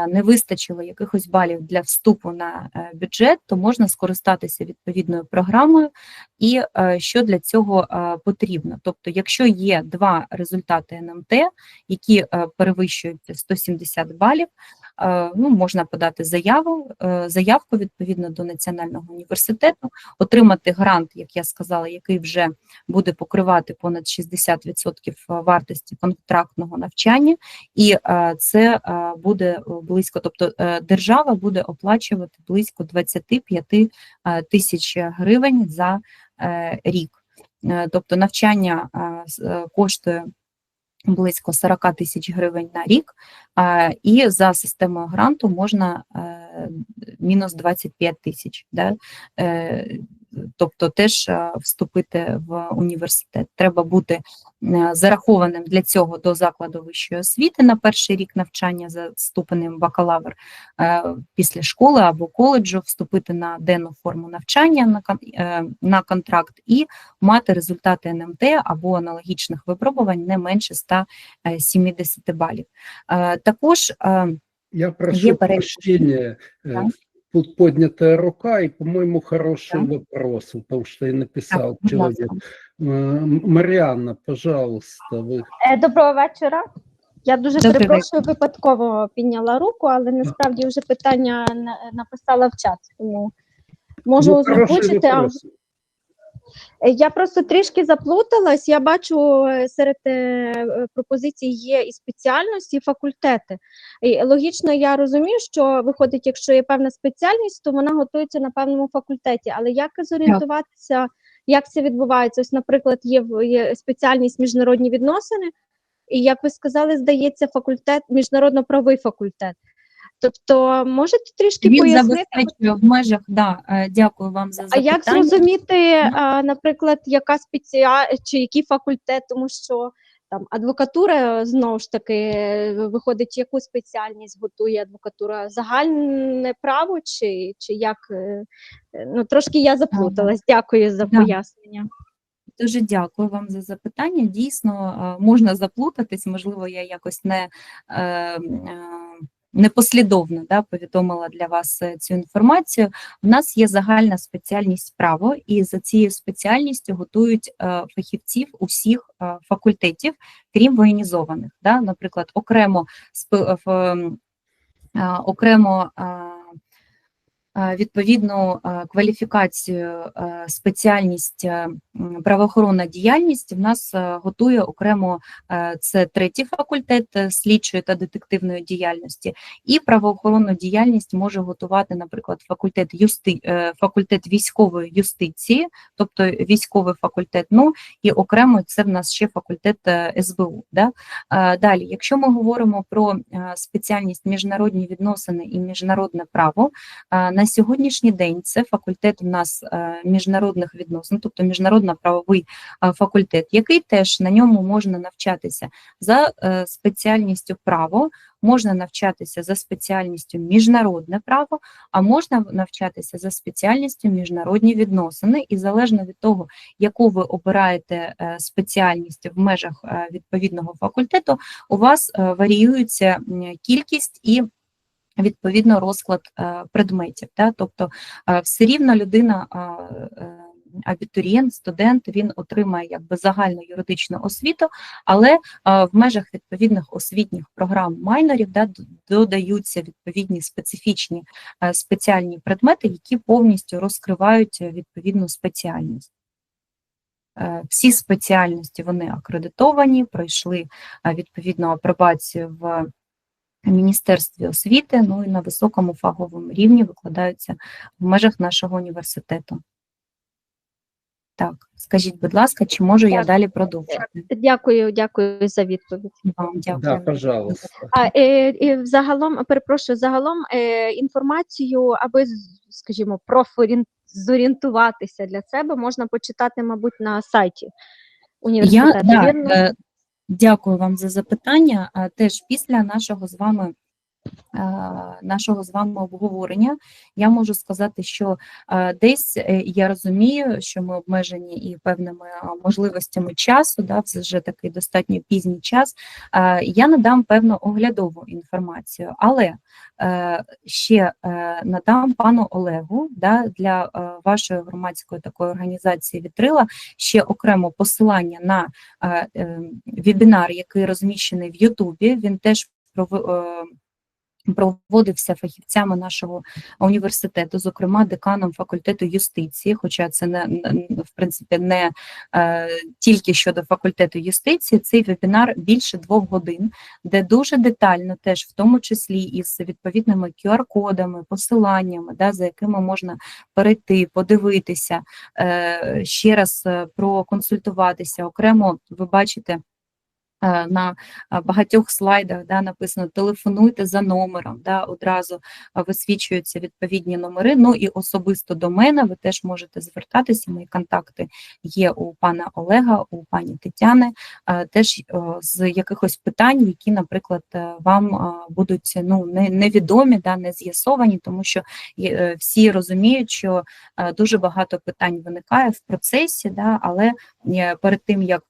не вистачило якихось балів для вступу на бюджет, то можна скористатися відповідною програмою, і що для цього потрібно. Тобто, якщо є 2 результати НМТ, які перевищують 170 балів, ну, можна подати заявку відповідно до Національного університету, отримати грант, як я сказала, який вже буде покривати понад 60% вартості контрактного навчання, і це буде близько, тобто держава буде оплачувати близько 25 тисяч гривень за рік. Тобто навчання коштує близько 40 тисяч гривень на рік, і за системою гранту можна мінус 25 тисяч. Да? Тобто теж вступити в університет. Треба бути зарахованим для цього до закладу вищої освіти на перший рік навчання за ступенем бакалавр, після школи або коледжу вступити на денну форму навчання на контракт і мати результати НМТ або аналогічних випробувань не менше 170 балів. Також я прошу прощения. Тут поднятая рука, и, по-моему, хороший вопрос, потому что я написал человек. Маріанна, пожалуйста. Ви. Доброго вечора. Я дуже перепрошую, випадково підняла руку, але насправді вже питання написала в чат, тому можу озвучити. Я просто трішки заплуталась. Я бачу, серед пропозицій є і спеціальності, і факультети. І логічно, я розумію, що виходить, якщо є певна спеціальність, то вона готується на певному факультеті. Але як зорієнтуватися, як це відбувається? Ось, наприклад, є спеціальність міжнародні відносини, і, як ви сказали, здається, факультет, міжнародно-правовий факультет. Тобто, можете трішки пояснити? В межах, да, дякую вам за запитання. А як зрозуміти, наприклад, яка чи який факультет, тому що там адвокатура, знову ж таки, виходить, яку спеціальність готує адвокатура? Загальне право чи як? Ну, трошки я заплуталась. Дякую за пояснення. Дуже дякую вам за запитання. Дійсно, можна заплутатись, можливо, я якось непослідовно, да, повідомила для вас цю інформацію. У нас є загальна спеціальність право, і за цією спеціальністю готують фахівців усіх факультетів, крім воєнізованих. Да? Наприклад, окремо відповідну кваліфікацію, спеціальність правоохоронна діяльність в нас готує окремо це 3-й факультет слідчої та детективної діяльності, і правоохоронну діяльність може готувати, наприклад, факультет військової юстиції, тобто військовий факультет, ну і окремо це в нас ще факультет СБУ. Да? Далі, якщо ми говоримо про спеціальність міжнародні відносини і міжнародне право, на сьогоднішній день це факультет у нас міжнародних відносин, тобто міжнародно-правовий факультет, який теж на ньому можна навчатися за спеціальністю право, можна навчатися за спеціальністю міжнародне право, а можна навчатися за спеціальністю міжнародні відносини, і залежно від того, яку ви обираєте спеціальність в межах відповідного факультету, у вас варіюється кількість і відповідно розклад предметів. Да? Тобто все рівно людина, абітурієнт, студент, він отримає якби загальну юридичну освіту, але в межах відповідних освітніх програм майнорів, да, додаються відповідні специфічні спеціальні предмети, які повністю розкривають відповідну спеціальність. Всі спеціальності, вони акредитовані, пройшли відповідну апробацію в Міністерстві освіти, ну і на високому фаховому рівні викладаються в межах нашого університету. Так, скажіть, будь ласка, чи можу я далі продовжити? Дякую за відповідь. Вам дякую. Да, пожалуйста. Загалом, перепрошую, інформацію, аби, скажімо, зорієнтуватися для себе, можна почитати, мабуть, на сайті університету, вірно? Дякую вам за запитання. Теж після нашого з вами обговорення я можу сказати, що десь я розумію, що ми обмежені і певними можливостями часу, да, вже такий достатньо пізній час, я надам певну оглядову інформацію, але ще надам пану Олегу, да, для вашої громадської такої організації «Вітрила» ще окремо посилання на вебінар, який розміщений в Ютубі, він теж проводився фахівцями нашого університету, зокрема деканом факультету юстиції, хоча це в принципі не тільки щодо факультету юстиції, цей вебінар більше 2 годин, де дуже детально теж, в тому числі із відповідними QR-кодами, посиланнями, да, за якими можна перейти, подивитися, ще раз проконсультуватися. Окремо ви бачите, на багатьох слайдах, да, написано «телефонуйте за номером», да, одразу висвічуються відповідні номери, ну і особисто до мене ви теж можете звертатися, мої контакти є у пана Олега, у пані Тетяни, теж з якихось питань, які, наприклад, вам будуть невідомі, да, не з'ясовані, тому що всі розуміють, що дуже багато питань виникає в процесі, да, але перед тим, як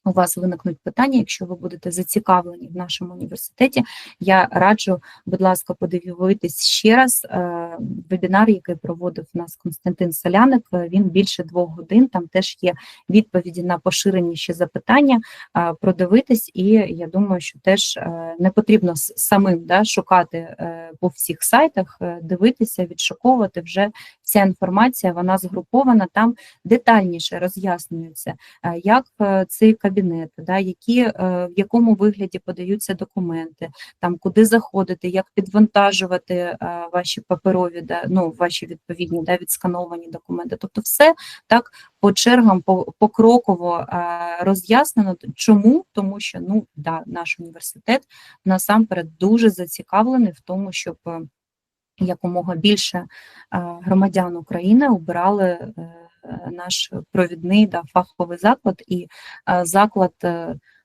у вас виникнуть питання, якщо ви будете зацікавлені в нашому університеті, я раджу, будь ласка, подивитись ще раз вебінар, який проводив у нас Константин Соляник, він більше 2 годин, там теж є відповіді на поширеніші запитання, продивитись, і я думаю, що теж не потрібно самим, да, шукати по всіх сайтах, дивитися, відшуковувати, вже вся інформація, вона згрупована, там детальніше роз'яснюється, як цей кабінет, да, в якому вигляді подаються документи, там куди заходити, як підвантажувати ваші паперові, да, ну, ваші відповідні, да, відскановані документи. Тобто все так по чергам, покроково роз'яснено. Чому? Тому що, ну, да, наш університет насамперед дуже зацікавлений в тому, щоб якомога більше громадян України обирали наш провідний, да, фаховий заклад, і заклад,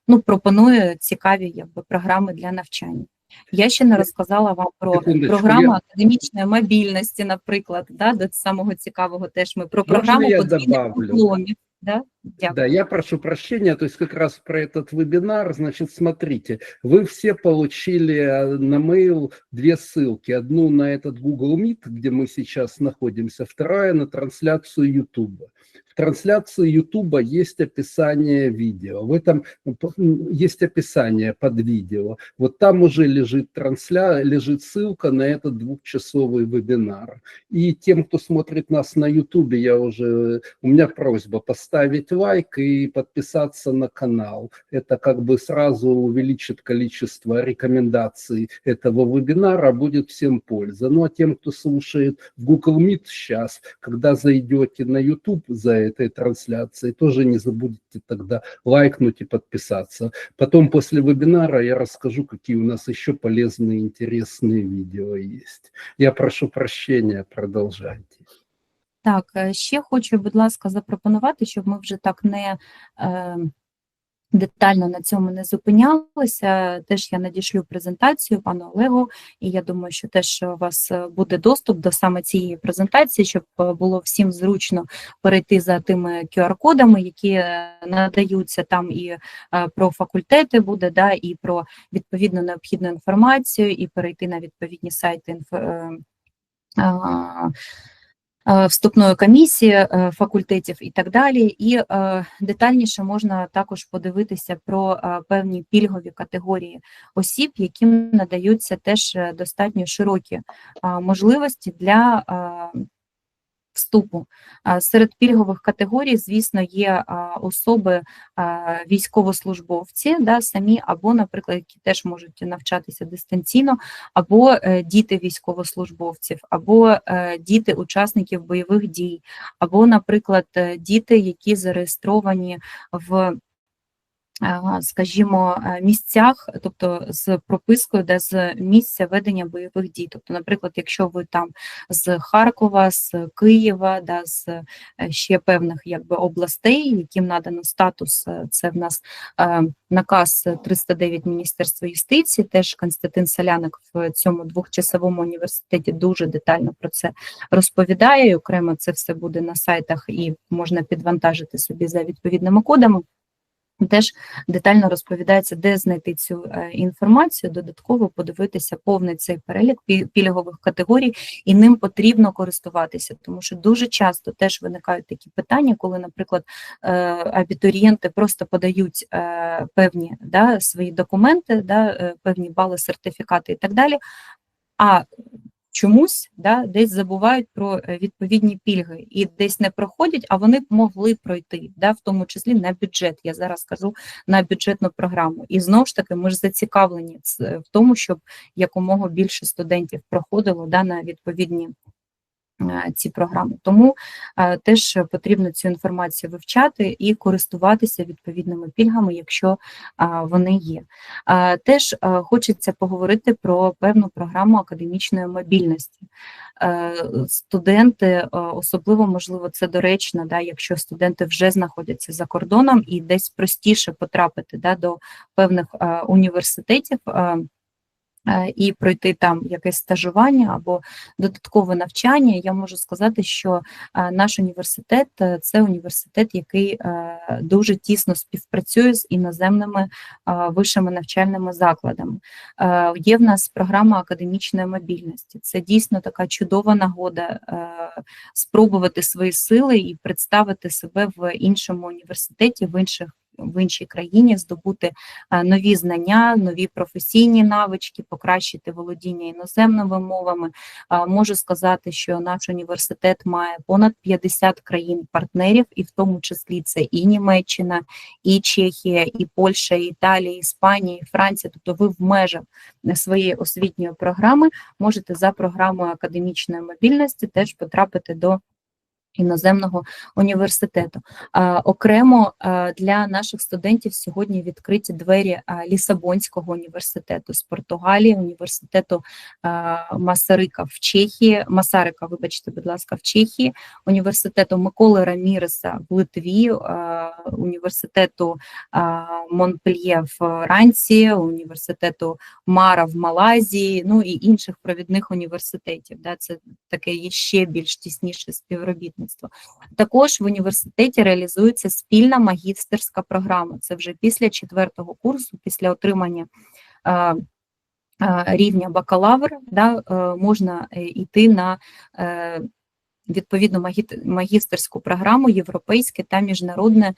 ну, пропонує цікаві, якби, програми для навчання. Я ще не розказала вам про програму академічної мобільності, наприклад, да, до самого цікавого теж ми про програму подвійних дипломів. Да? Дякую. Да, я прошу прощения, то есть как раз про этот вебинар, значит, смотрите, вы все получили на mail 2 ссылки. Одну на этот Google Meet, где мы сейчас находимся, вторая на трансляцию YouTube. В трансляции YouTube есть описание видео, в этом есть описание под видео. Вот там уже лежит ссылка на этот 2-часовый вебинар. И тем, кто смотрит нас на YouTube, у меня просьба поставить лайк и подписаться на канал. Это как бы сразу увеличит количество рекомендаций этого вебинара, будет всем польза. Ну а тем, кто слушает в Google Meet сейчас, когда зайдете на YouTube за этой трансляцией, тоже не забудьте тогда лайкнуть и подписаться. Потом после вебинара я расскажу, какие у нас еще полезные, интересные видео есть. Я прошу прощения, продолжайте. Так, ще хочу, будь ласка, запропонувати, щоб ми вже так не детально на цьому не зупинялися. Теж я надішлю презентацію пану Олегу, і я думаю, що теж у вас буде доступ до саме цієї презентації, щоб було всім зручно перейти за тими QR-кодами, які надаються там, і про факультети буде, да, і про відповідно необхідну інформацію, і перейти на відповідні сайти вступної комісії факультетів і так далі, і детальніше можна також подивитися про певні пільгові категорії осіб, яким надаються теж достатньо широкі можливості для вступу. Серед пільгових категорій, звісно, є особи військовослужбовці, да, самі, або, наприклад, які теж можуть навчатися дистанційно, або діти військовослужбовців, або діти учасників бойових дій, або, наприклад, діти, які зареєстровані в, скажімо, місцях, тобто з пропискою, де з місця ведення бойових дій. Тобто, наприклад, якщо ви там з Харкова, з Києва, да, з ще певних якби областей, яким надано статус, це в нас наказ 309 Міністерства юстиції, теж Константин Соляник в цьому 2-часовому університеті дуже детально про це розповідає, і окремо це все буде на сайтах і можна підвантажити собі за відповідними кодами. Теж детально розповідається, де знайти цю інформацію, додатково подивитися повний цей перелік пільгових категорій, і ним потрібно користуватися, тому що дуже часто теж виникають такі питання, коли, наприклад, абітурієнти просто подають певні, да, свої документи, да, певні бали, сертифікати і так далі, а чомусь, да, десь забувають про відповідні пільги і десь не проходять, а вони б могли пройти, да, в тому числі на бюджет, я зараз кажу, на бюджетну програму. І знову ж таки, ми ж зацікавлені в тому, щоб якомога більше студентів проходило, да, на відповідні ці програми. Тому теж потрібно цю інформацію вивчати і користуватися відповідними пільгами, якщо вони є. Теж хочеться поговорити про певну програму академічної мобільності. Студенти, особливо, можливо, це доречно, да, якщо студенти вже знаходяться за кордоном і десь простіше потрапити, да, до певних університетів, і пройти там якесь стажування або додаткове навчання, я можу сказати, що наш університет – це університет, який дуже тісно співпрацює з іноземними вищими навчальними закладами. Є в нас програма академічної мобільності. Це дійсно така чудова нагода спробувати свої сили і представити себе в іншому університеті, в іншій країні, здобути нові знання, нові професійні навички, покращити володіння іноземними мовами. Можу сказати, що наш університет має понад 50 країн-партнерів, і в тому числі це і Німеччина, і Чехія, і Польща, і Італія, і Іспанія, і Франція. Тобто ви в межах своєї освітньої програми можете за програмою академічної мобільності теж потрапити до іноземного університету. Окремо для наших студентів сьогодні відкриті двері Лісабонського університету з Португалії, університету Масарика в Чехії, в Чехії, університету Миколи Раміреса в Литві, університету Монпельє в Франції, університету Мара в Малайзії, ну і інших провідних університетів. Да, це таке ще більш тісніше співробітництво. співробітництво. Також в університеті реалізується спільна магістерська програма. Це вже після 4-го курсу, після отримання рівня бакалавр, можна йти на відповідну магістерську програму європейське та міжнародне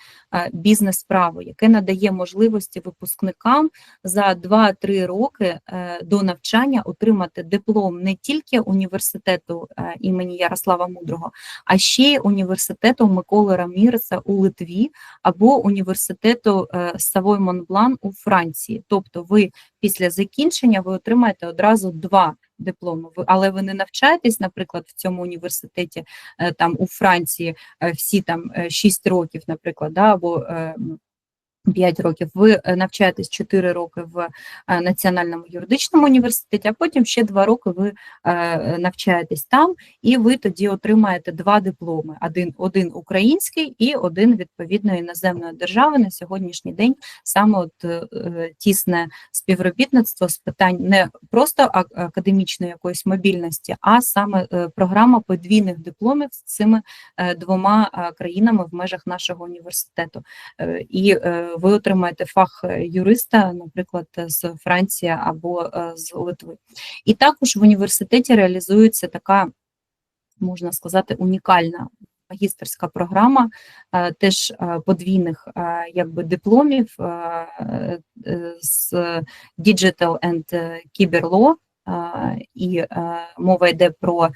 бізнес-право, яке надає можливості випускникам за 2-3 роки до навчання отримати диплом не тільки університету імені Ярослава Мудрого, а ще й університету Миколи Раміреса у Литві або університету Савой-Монблан у Франції. Тобто ви після закінчення ви отримаєте одразу 2 дипломи, але ви не навчаєтесь, наприклад, в цьому університеті там у Франції всі там 6 років, наприклад, або 5 років, ви навчаєтесь 4 роки в Національному юридичному університеті, а потім ще 2 роки ви навчаєтесь там, і ви тоді отримаєте 2 дипломи. Один український і один відповідно іноземної держави. На сьогоднішній день саме от тісне співробітництво з питань не просто академічної якоїсь мобільності, а саме програма подвійних дипломів з цими 2 країнами в межах нашого університету. І ви отримаєте фах юриста, наприклад, з Франції або з Литви. І також в університеті реалізується така, можна сказати, унікальна магістерська програма, теж подвійних дипломів з Digital and Cyber Law, і мова йде про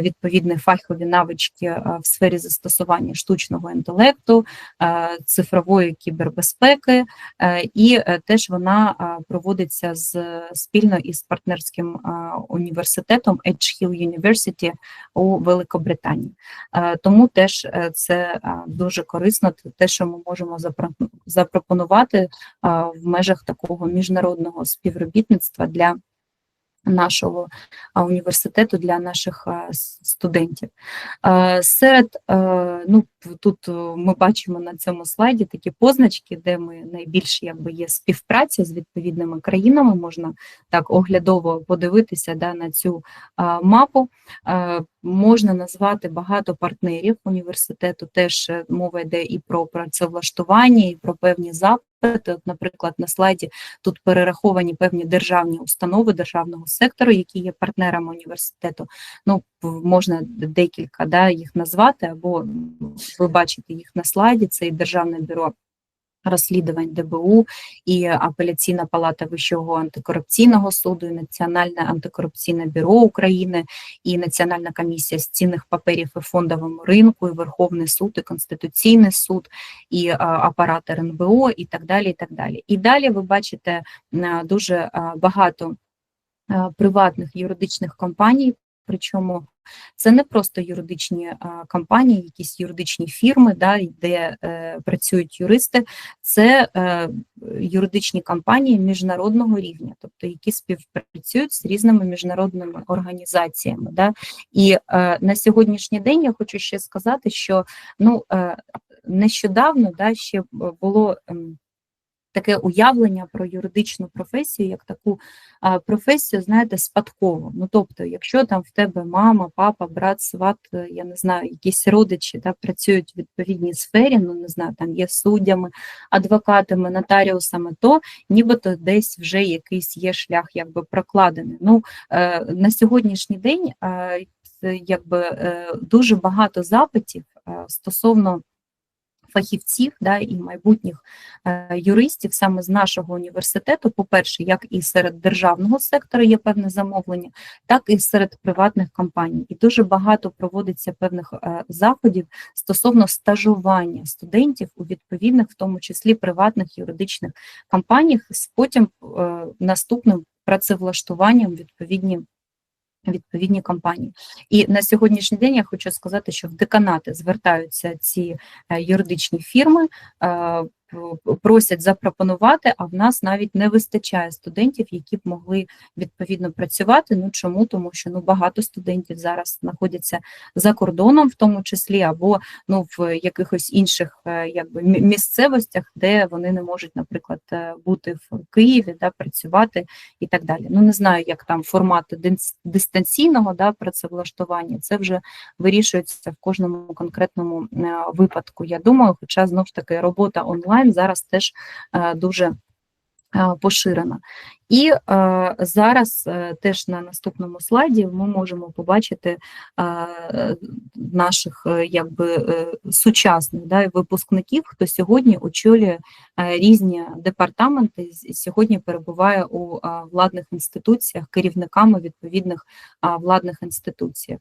відповідні фахові навички в сфері застосування штучного інтелекту, цифрової кібербезпеки, і теж вона проводиться спільно із партнерським університетом Edge Hill University у Великобританії. Тому теж це дуже корисно, те, що ми можемо запропонувати в межах такого міжнародного співробітництва для нашого університету, для наших студентів. Серед, тут ми бачимо на цьому слайді такі позначки, де ми найбільш є співпраця з відповідними країнами, можна так оглядово подивитися на цю мапу. Можна назвати багато партнерів університету, теж мова йде і про працевлаштування, і про певні запити. От, наприклад, на слайді тут перераховані певні державні установи державного сектору, які є партнерами університету. Можна декілька їх назвати, або ви бачите їх на слайді. Це і Державне бюро розслідувань ДБУ, і Апеляційна палата Вищого антикорупційного суду, і Національне антикорупційне бюро України, і Національна комісія з цінних паперів і фондовому ринку, і Верховний суд, і Конституційний суд, і апарат РНБО, і так далі, і так далі. І далі ви бачите дуже багато приватних юридичних компаній, причому це не просто юридичні компанії, якісь юридичні фірми, де працюють юристи, це юридичні компанії міжнародного рівня, тобто які співпрацюють з різними міжнародними організаціями. І на сьогоднішній день я хочу ще сказати, що нещодавно ще було таке уявлення про юридичну професію, як таку професію, знаєте, спадкову. Тобто, якщо там в тебе мама, папа, брат, сват, я не знаю, якісь родичі працюють в відповідній сфері, не знаю, там є суддями, адвокатами, нотаріусами, то нібито десь вже якийсь є шлях прокладений. На сьогоднішній день дуже багато запитів стосовно фахівців і майбутніх юристів саме з нашого університету, по-перше, як і серед державного сектору є певне замовлення, так і серед приватних компаній. І дуже багато проводиться певних заходів стосовно стажування студентів у відповідних, в тому числі приватних юридичних компаніях, з потім наступним працевлаштуванням відповідні компанії. І на сьогоднішній день я хочу сказати, що в деканати звертаються ці юридичні фірми просять запропонувати, а в нас навіть не вистачає студентів, які б могли відповідно працювати. Ну чому? Тому що багато студентів зараз знаходяться за кордоном, в тому числі, або в якихось інших місцевостях, де вони не можуть, наприклад, бути в Києві, працювати і так далі. Не знаю, як там формати дистанційного працевлаштування, це вже вирішується в кожному конкретному випадку, я думаю, хоча, знову ж таки, робота онлайн зараз теж дуже поширена. І зараз теж на наступному слайді ми можемо побачити наших сучасних випускників, хто сьогодні очолює різні департаменти, і сьогодні перебуває у владних інституціях, керівниками відповідних владних інституцій.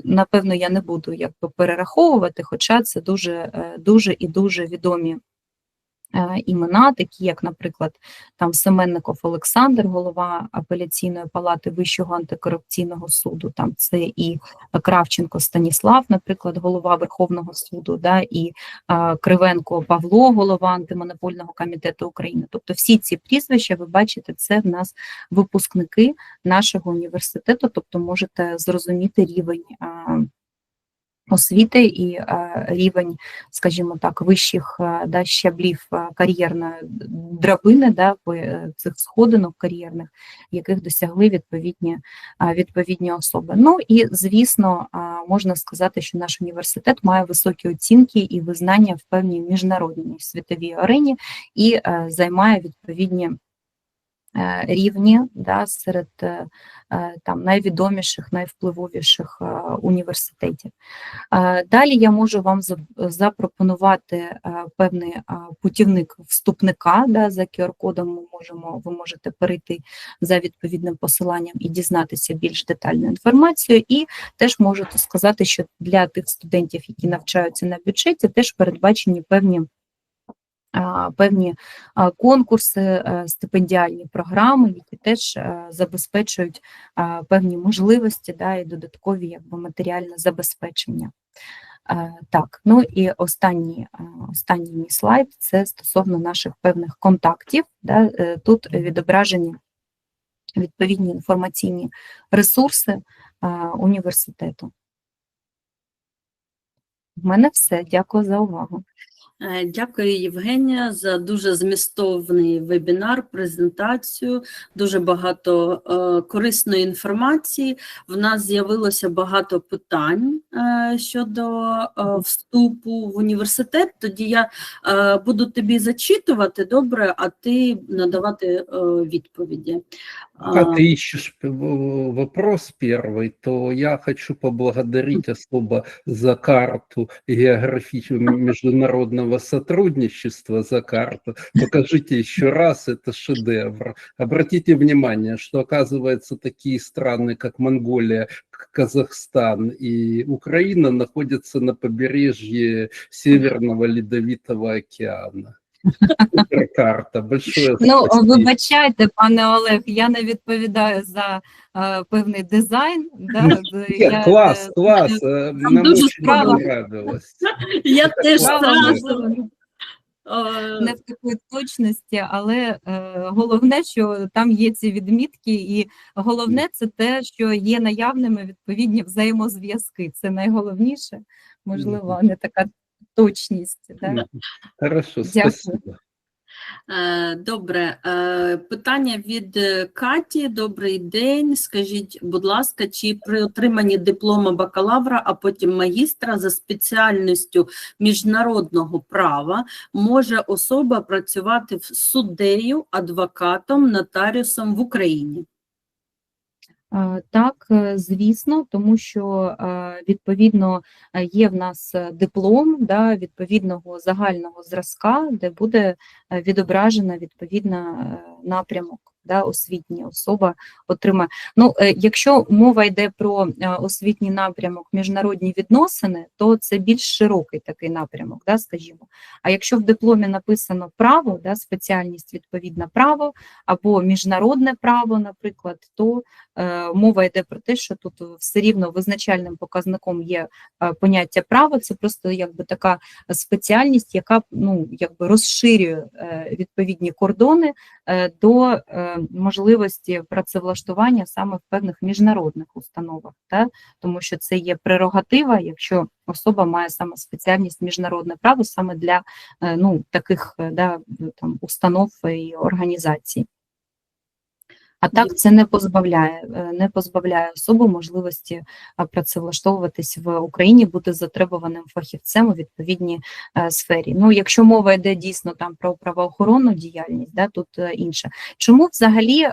Напевно, я не буду перераховувати, хоча це дуже і дуже відомі імена, такі як, наприклад, там Семенников Олександр, голова апеляційної палати Вищого антикорупційного суду, там це і Кравченко Станіслав, наприклад, голова Верховного суду, і Кривенко Павло, голова Антимонопольного комітету України. Тобто всі ці прізвища, ви бачите, це в нас випускники нашого університету, тобто можете зрозуміти рівень освіти і рівень, скажімо так, вищих щаблів кар'єрної драбини, цих сходинок кар'єрних, яких досягли відповідні особи. І, звісно, можна сказати, що наш університет має високі оцінки і визнання в певній міжнародній світовій арені і займає відповідні рівні серед найвідоміших, найвпливовіших університетів. Далі я можу вам запропонувати певний путівник вступника, за QR-кодом ви можете перейти за відповідним посиланням і дізнатися більш детальну інформацію. І теж можете сказати, що для тих студентів, які навчаються на бюджеті, теж передбачені певні конкурси, стипендіальні програми, які теж забезпечують певні можливості і додаткові матеріальне забезпечення. Так, і останній мій слайд – це стосовно наших певних контактів. Тут відображені відповідні інформаційні ресурси університету. В мене все. Дякую за увагу. Дякую, Євгенія, за дуже змістовний вебінар, презентацію, дуже багато корисної інформації. В нас з'явилося багато питань щодо вступу в університет. Тоді я буду тобі зачитувати, добре, а ти надавати відповіді. Пока ты ищешь вопрос первый, то я хочу поблагодарить особо за карту международного сотрудничества, за карту. Покажите еще раз, это шедевр. Обратите внимание, что, оказывается, такие страны, как Монголия, Казахстан и Украина находятся на побережье Северного Ледовитого океана. Карта. Большое спасибо. Вибачайте, пане Олег, я не відповідаю за певний дизайн. Клас. Нам дуже понравилось. Я теж сразу. Не в такій точності, але головне, що там є ці відмітки, і головне це те, що є наявними відповідні взаємозв'язки. Це найголовніше, можливо, не така точність. Хорошо, спасибо. Добре, питання від Каті. Добрий день. Скажіть, будь ласка, чи при отриманні диплома бакалавра, а потім магістра за спеціальністю міжнародного права може особа працювати суддею, адвокатом, нотаріусом в Україні? Так, звісно, тому що відповідно є в нас диплом відповідного загального зразка, де буде відображена відповідна напрямок, да, освітня особа отримає. Ну, якщо мова йде про освітній напрямок міжнародні відносини, то це більш широкий такий напрямок, да, скажімо. А якщо в дипломі написано право, да, спеціальність відповідна право або міжнародне право, наприклад, то мова йде про те, що тут все рівно визначальним показником є поняття право, це просто якби така спеціальність, яка, ну, якби розширює відповідні кордони до можливості працевлаштування саме в певних міжнародних установах, та? Тому що це є прерогатива, якщо особа має саме спеціальність міжнародне право саме для ну, таких, да, там, установ і організацій. А так це не позбавляє особу можливості працевлаштовуватись в Україні, бути затребуваним фахівцем у відповідній сфері. Ну, якщо мова йде дійсно там про правоохоронну діяльність, да, тут інше. Чому взагалі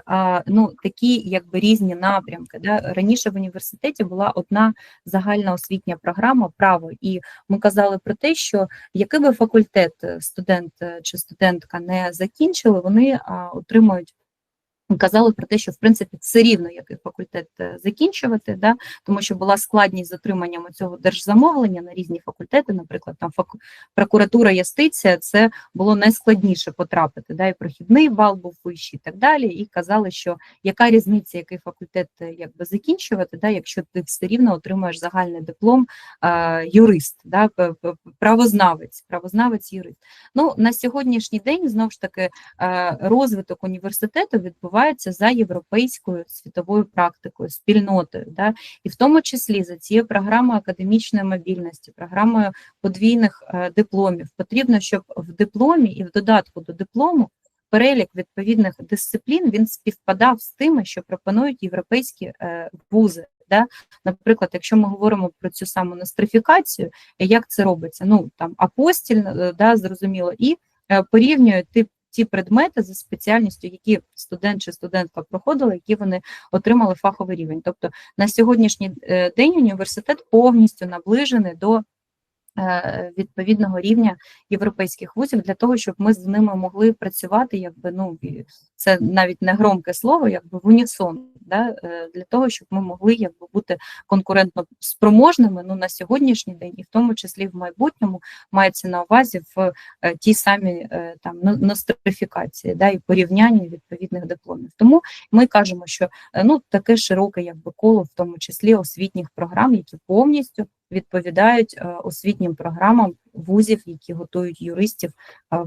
ну, такі якби різні напрямки? Да? Раніше в університеті була одна загальна освітня програма право, і ми казали про те, що який би факультет студент чи студентка не закінчили, вони отримують. Казали про те, що в принципі все рівно, який факультет закінчувати, да, тому що була складність з отриманням цього держзамовлення на різні факультети, наприклад, там прокуратура, юстиція, це було найскладніше потрапити, да, і прохідний бал був вищий і так далі, і казали, що яка різниця, який факультет якби закінчувати, да, якщо ти все рівно отримуєш загальний диплом юрист, да, правознавець, юрист. Ну, на сьогоднішній день, знову ж таки, розвиток університету відбувається за європейською світовою практикою, спільнотою, да? І в тому числі за цією програмою академічної мобільності, програмою подвійних дипломів, потрібно, щоб в дипломі і в додатку до диплому перелік відповідних дисциплін він співпадав з тими, що пропонують європейські вузи. Да? Наприклад, якщо ми говоримо про цю саму нострифікацію, як це робиться? Ну, там апостіль, да, зрозуміло, і порівнюють ті предмети за спеціальністю, які студент чи студентка проходили, які вони отримали фаховий рівень. Тобто на сьогоднішній день університет повністю наближений до відповідного рівня європейських вузів для того, щоб ми з ними могли працювати, якби, ну, це навіть не громке слово, якби в унісон, да, для того, щоб ми могли якби бути конкурентно спроможними, ну, на сьогоднішній день, і в тому числі в майбутньому мається на увазі в тій самій там нострифікації, да, і порівнянні відповідних дипломів. Тому ми кажемо, що ну, таке широке якби коло, в тому числі освітніх програм, які повністю відповідають освітнім програмам вузів, які готують юристів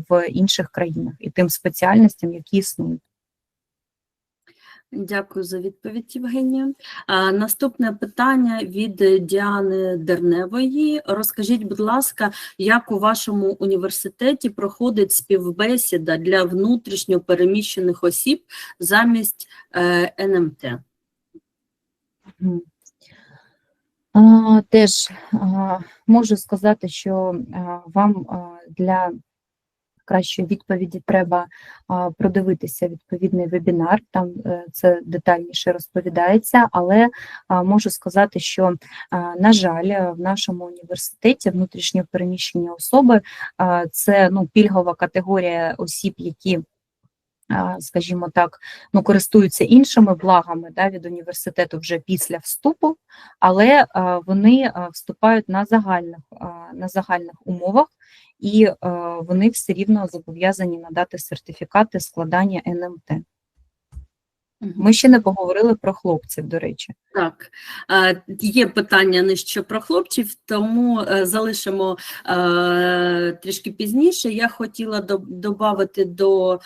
в інших країнах, і тим спеціальностям, які існують. Дякую за відповідь, Євгенія. Наступне питання від Діани Дерневої. Розкажіть, будь ласка, як у вашому університеті проходить співбесіда для внутрішньо переміщених осіб замість НМТ? Теж можу сказати, що вам для кращої відповіді треба продивитися відповідний вебінар, там це детальніше розповідається, але можу сказати, що, на жаль, в нашому університеті внутрішньо переміщені особи – це, ну, пільгова категорія осіб, які, скажімо так, ну, користуються іншими благами, да, від університету вже після вступу, але вони вступають на загальних умовах, і вони все рівно зобов'язані надати сертифікати складання НМТ. Ми ще не поговорили про хлопців, до речі. Так, є питання нижче про хлопців, тому залишимо трішки пізніше. Я хотіла додати до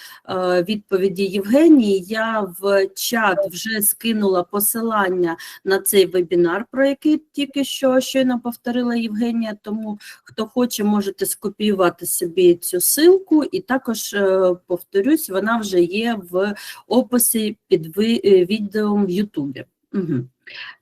відповіді Євгенії. Я в чат вже скинула посилання на цей вебінар, про який тільки що щойно повторила Євгенія, тому хто хоче, можете скопіювати собі цю ссылку, і також, повторюсь, вона вже є в описі під відео в Ютубі. Угу.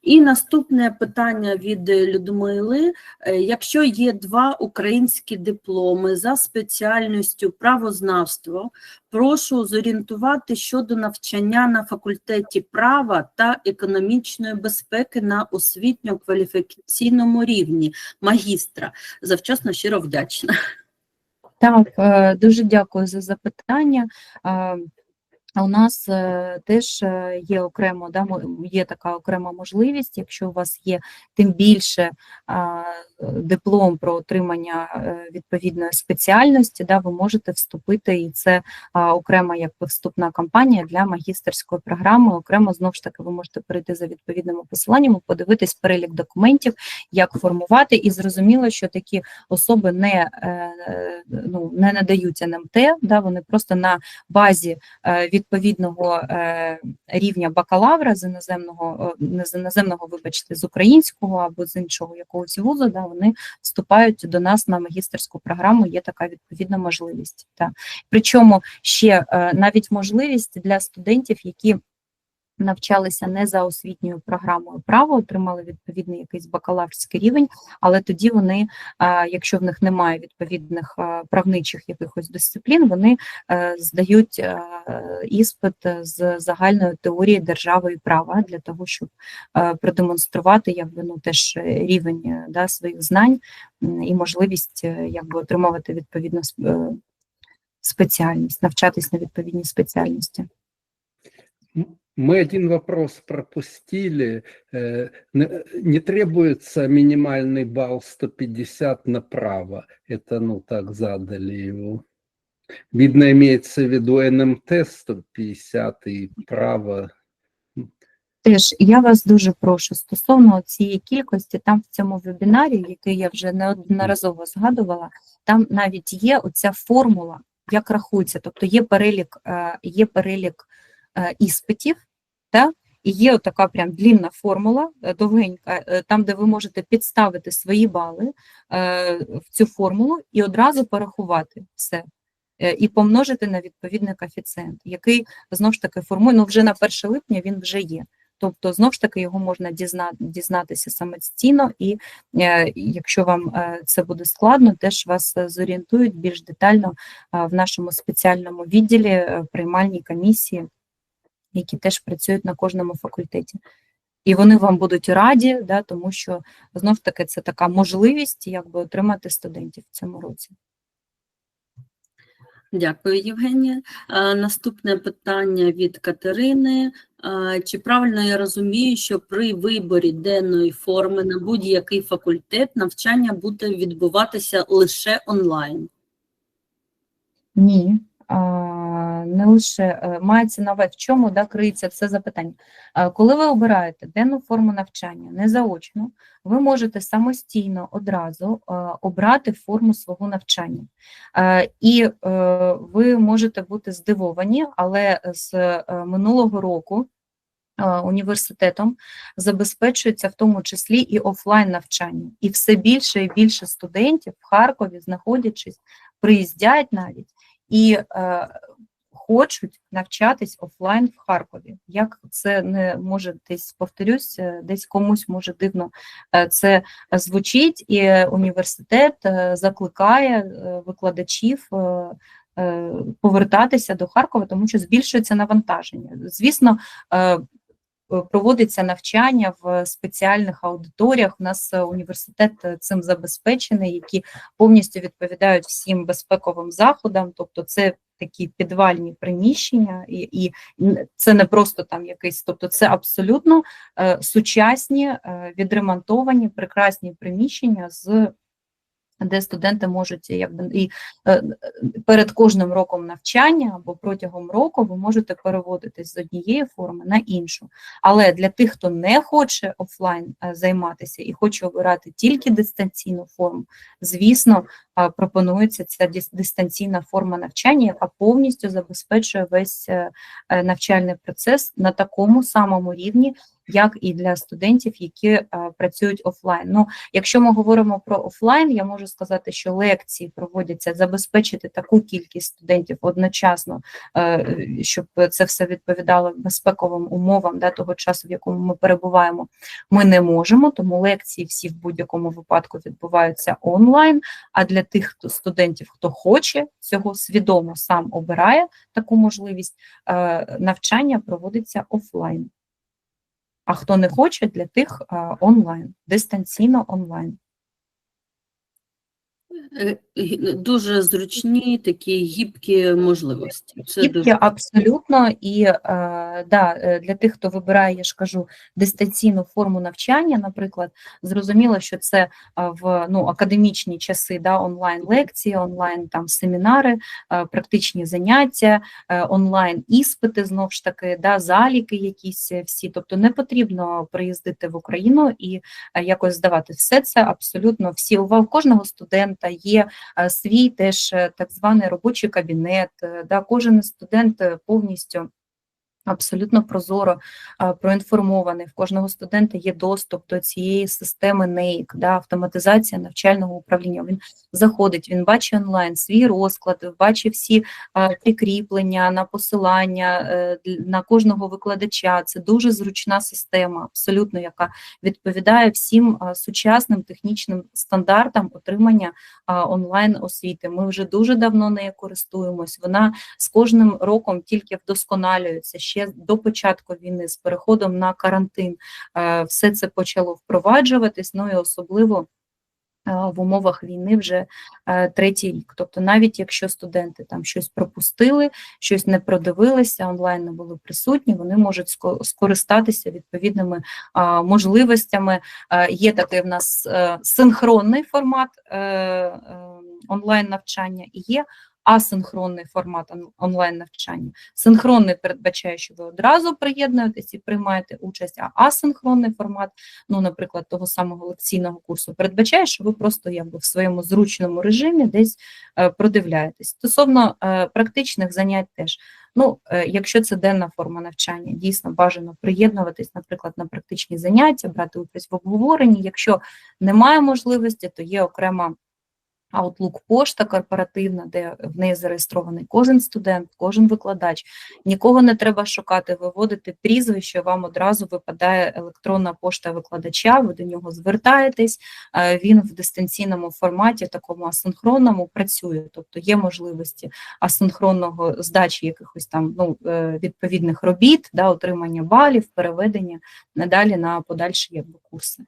І наступне питання від Людмили. Якщо є 2 українські дипломи за спеціальністю правознавство, прошу зорієнтувати щодо навчання на факультеті права та економічної безпеки на освітньо-кваліфікаційному рівні магістра. Завчасно щиро вдячна. Так, дуже дякую за запитання. у нас теж є окремо, є така окрема можливість, якщо у вас є тим більше диплом про отримання відповідної спеціальності, ви можете вступити, і це окрема якби вступна кампанія для магістерської програми. Окремо, знову ж таки, ви можете перейти за відповідними посиланнями, подивитись перелік документів, як формувати, і зрозуміло, що такі особи не надаються НМТ, вони просто на базі відповідного рівня бакалавра з іноземного, вибачте, з українського або з іншого якогось вузу, вони вступають до нас на магістерську програму, є така відповідна можливість. Причому ще навіть можливість для студентів, які навчалися не за освітньою програмою права, отримали відповідний якийсь бакалаврський рівень, але тоді вони, якщо в них немає відповідних правничих якихось дисциплін, вони здають іспит з загальної теорії держави і права для того, щоб продемонструвати теж рівень своїх знань і можливість отримувати відповідну спеціальність, навчатись на відповідній спеціальності. Мы один вопрос пропустили. Не требуется минимальный балл 150 на право. Это, так задали его. Видно, имеется в виду НМТ 150 и право. Теж я вас дуже прошу, стосовно цієї кількості, там в цьому вебінарі, який я вже неодноразово згадувала, там навіть є оця формула, як рахується, тобто є перелік іспитів, і є така прям длінна формула, довгенька, там, де ви можете підставити свої бали в цю формулу і одразу порахувати все, і помножити на відповідний коефіцієнт, який, знову ж таки, формує, вже на 1 липня він вже є. Тобто, знову ж таки, його можна дізнатися самостійно, і якщо вам це буде складно, теж вас зорієнтують більш детально в нашому спеціальному відділі, приймальній комісії, які теж працюють на кожному факультеті. І вони вам будуть раді, тому що, знов таки, це така можливість отримати студентів в цьому році. Дякую, Євгенія. Наступне питання від Катерини. Чи правильно я розумію, що при виборі денної форми на будь-який факультет навчання буде відбуватися лише онлайн? Ні. Не лише мається на увазі, в чому криється все запитання. Коли ви обираєте денну форму навчання не заочно, ви можете самостійно одразу обрати форму свого навчання. І ви можете бути здивовані, але з минулого року університетом забезпечується в тому числі і офлайн навчання. І все більше і більше студентів в Харкові, знаходячись, приїздять навіть і хочуть навчатись офлайн в Харкові. Як це не може десь, повторюсь, десь комусь може дивно це звучить, і університет закликає викладачів повертатися до Харкова, тому що збільшується навантаження. Звісно, проводиться навчання в спеціальних аудиторіях. У нас університет цим забезпечений, які повністю відповідають всім безпековим заходам, тобто це такі підвальні приміщення, і це не просто там якийсь, тобто це абсолютно сучасні, відремонтовані, прекрасні приміщення, де студенти можуть і перед кожним роком навчання або протягом року ви можете переводитись з однієї форми на іншу. Але для тих, хто не хоче офлайн займатися і хоче обирати тільки дистанційну форму, звісно, пропонується ця дистанційна форма навчання, яка повністю забезпечує весь навчальний процес на такому самому рівні, як і для студентів, які працюють офлайн. Якщо ми говоримо про офлайн, я можу сказати, що лекції проводяться, забезпечити таку кількість студентів одночасно, щоб це все відповідало безпековим умовам того часу, в якому ми перебуваємо, ми не можемо, тому лекції всі в будь-якому випадку відбуваються онлайн, а для тих студентів, хто хоче, цього свідомо сам обирає таку можливість, навчання проводиться офлайн. А хто не хоче, для тих онлайн, дистанційно онлайн. Дуже зручні такі гібкі можливості. Це Гібкі дуже абсолютно, і для тих, хто вибирає, я ж кажу, дистанційну форму навчання, наприклад, зрозуміло, що це в академічні часи, онлайн-лекції, онлайн там семінари, практичні заняття, онлайн-іспити, знову ж таки, заліки якісь всі, тобто не потрібно приїздити в Україну і якось здавати. Все це абсолютно всі, у кожного студента є свій теж так званий робочий кабінет, кожен студент повністю абсолютно прозоро проінформований. В кожного студента є доступ до цієї системи NAIC, автоматизація навчального управління. Він заходить, він бачить онлайн свій розклад, бачить всі прикріплення на посилання на кожного викладача. Це дуже зручна система, абсолютно, яка відповідає всім сучасним технічним стандартам отримання онлайн-освіти. Ми вже дуже давно нею користуємось. Вона з кожним роком тільки вдосконалюється. Ще до початку війни, з переходом на карантин, все це почало впроваджуватись, і особливо в умовах війни вже третій рік. Тобто навіть якщо студенти там щось пропустили, щось не продивилися, онлайн не були присутні, вони можуть скористатися відповідними можливостями. Є такий в нас синхронний формат онлайн-навчання і є асинхронний формат онлайн-навчання. Синхронний передбачає, що ви одразу приєднуєтесь і приймаєте участь, а асинхронний формат, наприклад, того самого лекційного курсу, передбачає, що ви просто в своєму зручному режимі десь продивляєтесь. Стосовно практичних занять теж. Якщо це денна форма навчання, дійсно бажано приєднуватись, наприклад, на практичні заняття, брати участь в обговоренні. Якщо немає можливості, то є окрема Outlook пошта корпоративна, де в неї зареєстрований кожен студент, кожен викладач. Нікого не треба шукати, виводити прізвище, вам одразу випадає електронна пошта викладача, ви до нього звертаєтесь, він в дистанційному форматі, такому асинхронному, працює. Тобто є можливості асинхронного здачі якихось там відповідних робіт, отримання балів, переведення надалі на подальші курси.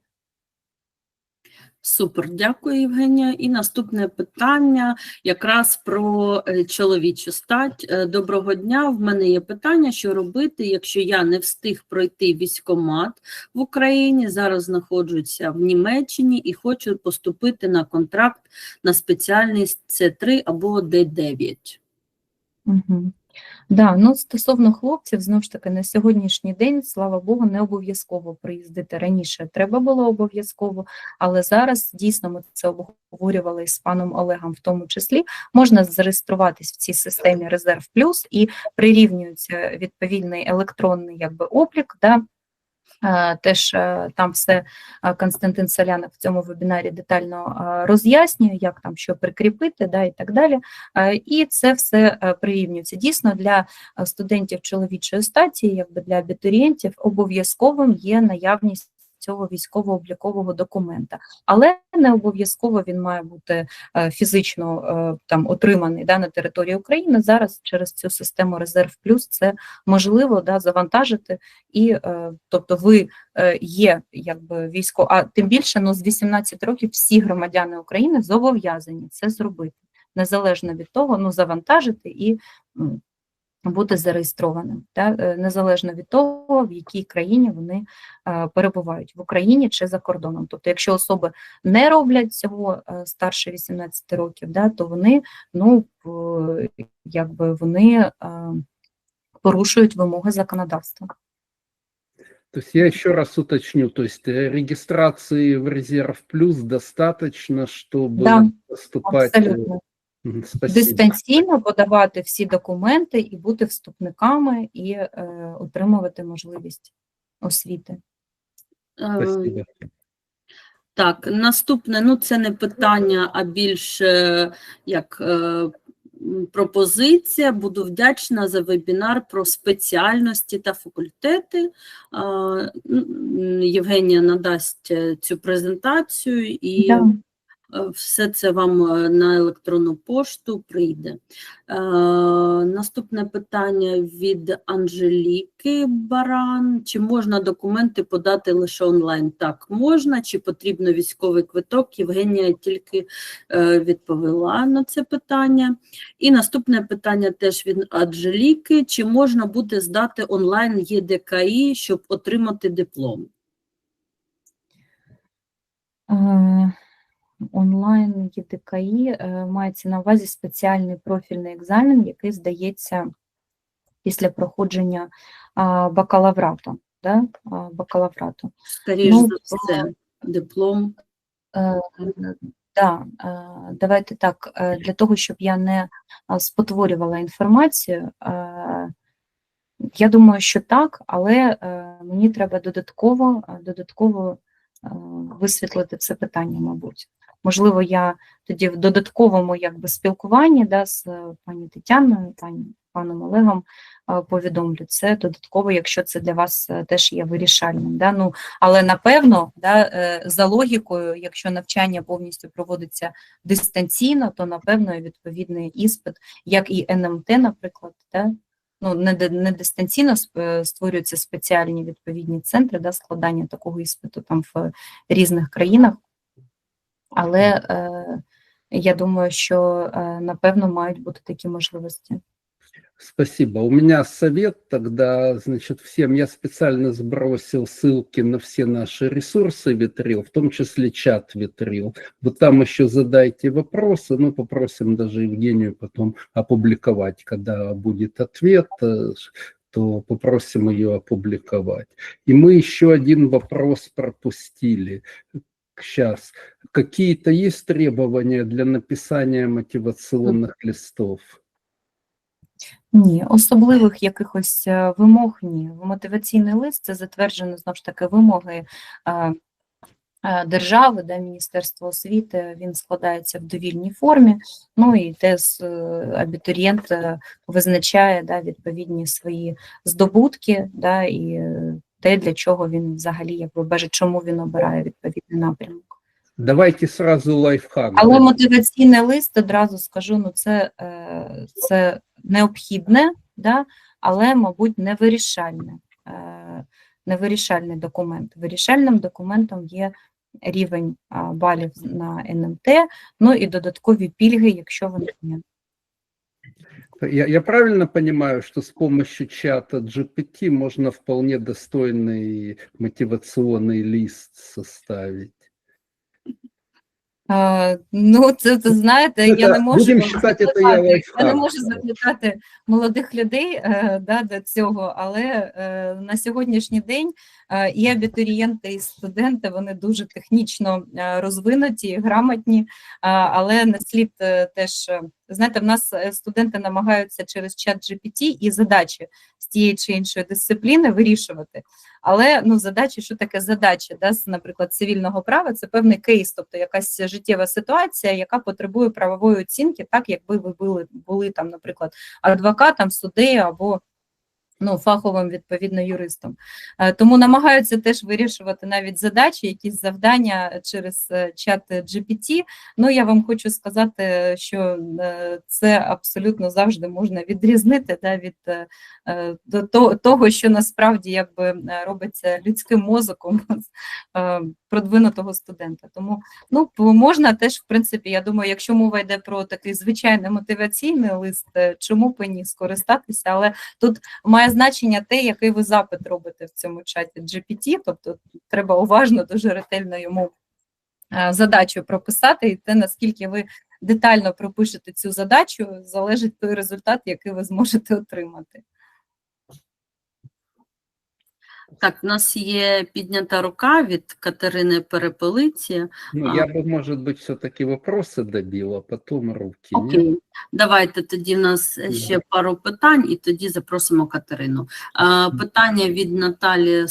Супер, дякую, Євгенія. І наступне питання якраз про чоловічу стать. Доброго дня, в мене є питання, що робити, якщо я не встиг пройти військкомат в Україні, зараз знаходжуся в Німеччині і хочу поступити на контракт на спеціальність С3 або Д9. Угу. Стосовно хлопців, знову ж таки, на сьогоднішній день, слава Богу, не обов'язково приїздити. Раніше треба було обов'язково, але зараз, дійсно, ми це обговорювали з паном Олегом в тому числі, можна зареєструватись в цій системі Резерв Плюс і прирівнюється відповідний електронний облік, теж там все Константин Соляник в цьому вебінарі детально роз'яснює, як там що прикріпити, і так далі. І це все прирівнюється. Дійсно, для студентів чоловічої статі, для абітурієнтів, обов'язковим є наявність цього військово-облікового документа. Але не обов'язково він має бути фізично отриманий на території України. Зараз через цю систему Резерв Плюс це можливо завантажити, і тобто ви є а тим більше з 18 років всі громадяни України зобов'язані це зробити, незалежно від того, завантажити і бути зареєстрованим, незалежно від того, в якій країні вони перебувають, в Україні чи за кордоном. Тобто, якщо особи не роблять цього старше 18 років, то вони, вони порушують вимоги законодавства. То есть я еще раз уточню, то есть регистрации в Резерв Плюс достаточно, чтобы поступать... Абсолютно. Спасибо. Дистанційно подавати всі документи і бути вступниками і отримувати можливість освіти. Спасибо. Так, наступне, це не питання, а більше як пропозиція. Буду вдячна за вебінар про спеціальності та факультети. Євгенія надасть цю презентацію і... Все це вам на електронну пошту прийде. Наступне питання від Анжеліки Баран. Чи можна документи подати лише онлайн? Так, можна. Чи потрібно військовий квиток? Євгенія тільки відповіла на це питання. І наступне питання теж від Анжеліки. Чи можна буде здати онлайн ЄДКІ, щоб отримати диплом? Онлайн ЄДКІ мається на увазі спеціальний профільний екзамен, який здається після проходження бакалаврату. Да? Бакалаврату. Скоріше Ну, за все, диплом. Да, давайте так, для того, щоб я не спотворювала інформацію, я думаю, що так, але мені треба додатково висвітлити це питання, мабуть. Можливо, я тоді в додатковому спілкуванні з пані Тетяною, паном Олегом повідомлю це додатково, якщо це для вас теж є вирішальним. Да? Ну, але напевно, за логікою, якщо навчання повністю проводиться дистанційно, то напевно відповідний іспит, як і НМТ, наприклад, да? Ну, не дистанційно створюються спеціальні відповідні центри складання такого іспиту там в різних країнах, але я думаю, що напевно мають бути такі можливості. Спасибо. У меня совет тогда, значит, всем. Я специально сбросил ссылки на все наши ресурсы Витрил, в том числе чат Витрил. Вот там еще задайте вопросы, мы попросим даже Евгению потом опубликовать, когда будет ответ, то попросим ее опубликовать. И мы еще один вопрос пропустили. Сейчас. Какие-то есть требования для написания мотивационных листов? Ні, особливих якихось вимог ні. Мотиваційний лист – це затверджено, знову ж таки, вимоги держави, Міністерства освіти, він складається в довільній формі, ну і теж абітурієнт визначає відповідні свої здобутки, і те, для чого він взагалі, бачить, чому він обирає відповідний напрямок. Давайте сразу лайфхак. Але мотиваційний лист, одразу скажу, ну це необхідне, але, мабуть, невирішальний документ. Вирішальним документом є рівень балів на НМТ, ну і додаткові пільги, якщо вони є. Я правильно понимаю, что с помощью чата GPT можно вполне достойный мотивационный лист составить? Ну, це знаєте, я не можу закликати молодих людей до цього, але на сьогоднішній день і абітурієнти, і студенти, вони дуже технічно розвинуті, грамотні, але не слід теж, знаєте, в нас студенти намагаються через чат GPT і задачі з тієї чи іншої дисципліни вирішувати. Але задачі, що таке задача, наприклад, цивільного права, це певний кейс, тобто якась життєва ситуація, яка потребує правової оцінки, так, якби ви були там, наприклад, адвокатом, суддею або фаховим, відповідно, юристом. Тому намагаються теж вирішувати навіть задачі, якісь завдання через чат GPT. Ну, я вам хочу сказати, що це абсолютно завжди можна відрізнити від того, що насправді робиться людським мозоком продвинутого студента. Тому можна теж, в принципі, я думаю, якщо мова йде про такий звичайний мотиваційний лист, чому б і ні скористатися, але тут має значення те, який ви запит робите в цьому чаті GPT, тобто треба уважно, дуже ретельно йому задачу прописати, і те, наскільки ви детально пропишете цю задачу, залежить той результат, який ви зможете отримати. Так, у нас є піднята рука від Катерини Перепелиці. Я бы, может быть, все-таки вопросы добила, а потом руки. Окей. Давайте тоді в нас ще пару питань, і тоді запросимо Катерину. Питання від Наталі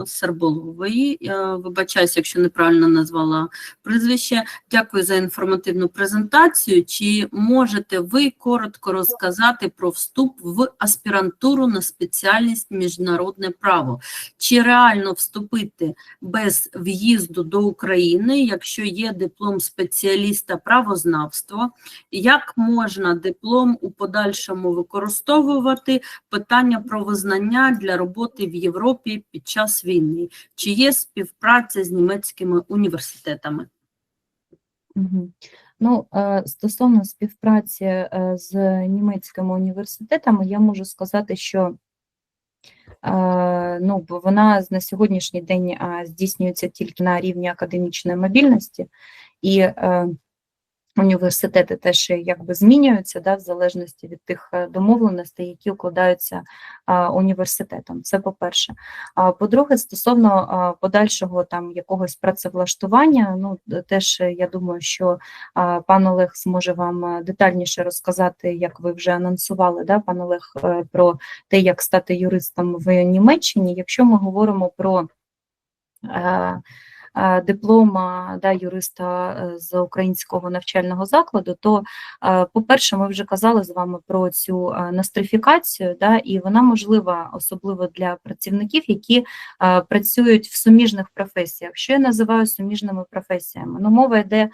Серболової. Вибачаюсь, якщо неправильно назвала прізвище. Дякую за інформативну презентацію. Чи можете ви коротко розказати про вступ в аспірантуру на спеціальність міжнародне право? Чи реально вступити без в'їзду до України, якщо є диплом спеціаліста правознавства? Як можна диплом у подальшому використовувати? Питання про визнання для роботи в Європі під час війни. Чи є співпраця з німецькими університетами? Ну, стосовно співпраці з німецькими університетами, я можу сказати, що вона на сьогоднішній день здійснюється тільки на рівні академічної мобільності, і університети теж якби змінюються, да, в залежності від тих домовленостей, які укладаються університетом. Це по-перше. По-друге, стосовно подальшого там якогось працевлаштування, ну, теж я думаю, що пан Олег зможе вам детальніше розказати, як ви вже анонсували, да, пан Олег, про те, як стати юристом в Німеччині. Якщо ми говоримо про диплома, да, юриста з українського навчального закладу, то, по-перше, ми вже казали з вами про цю нострифікацію, да, і вона можлива особливо для працівників, які працюють в суміжних професіях. Що я називаю суміжними професіями? Ну, мова йде,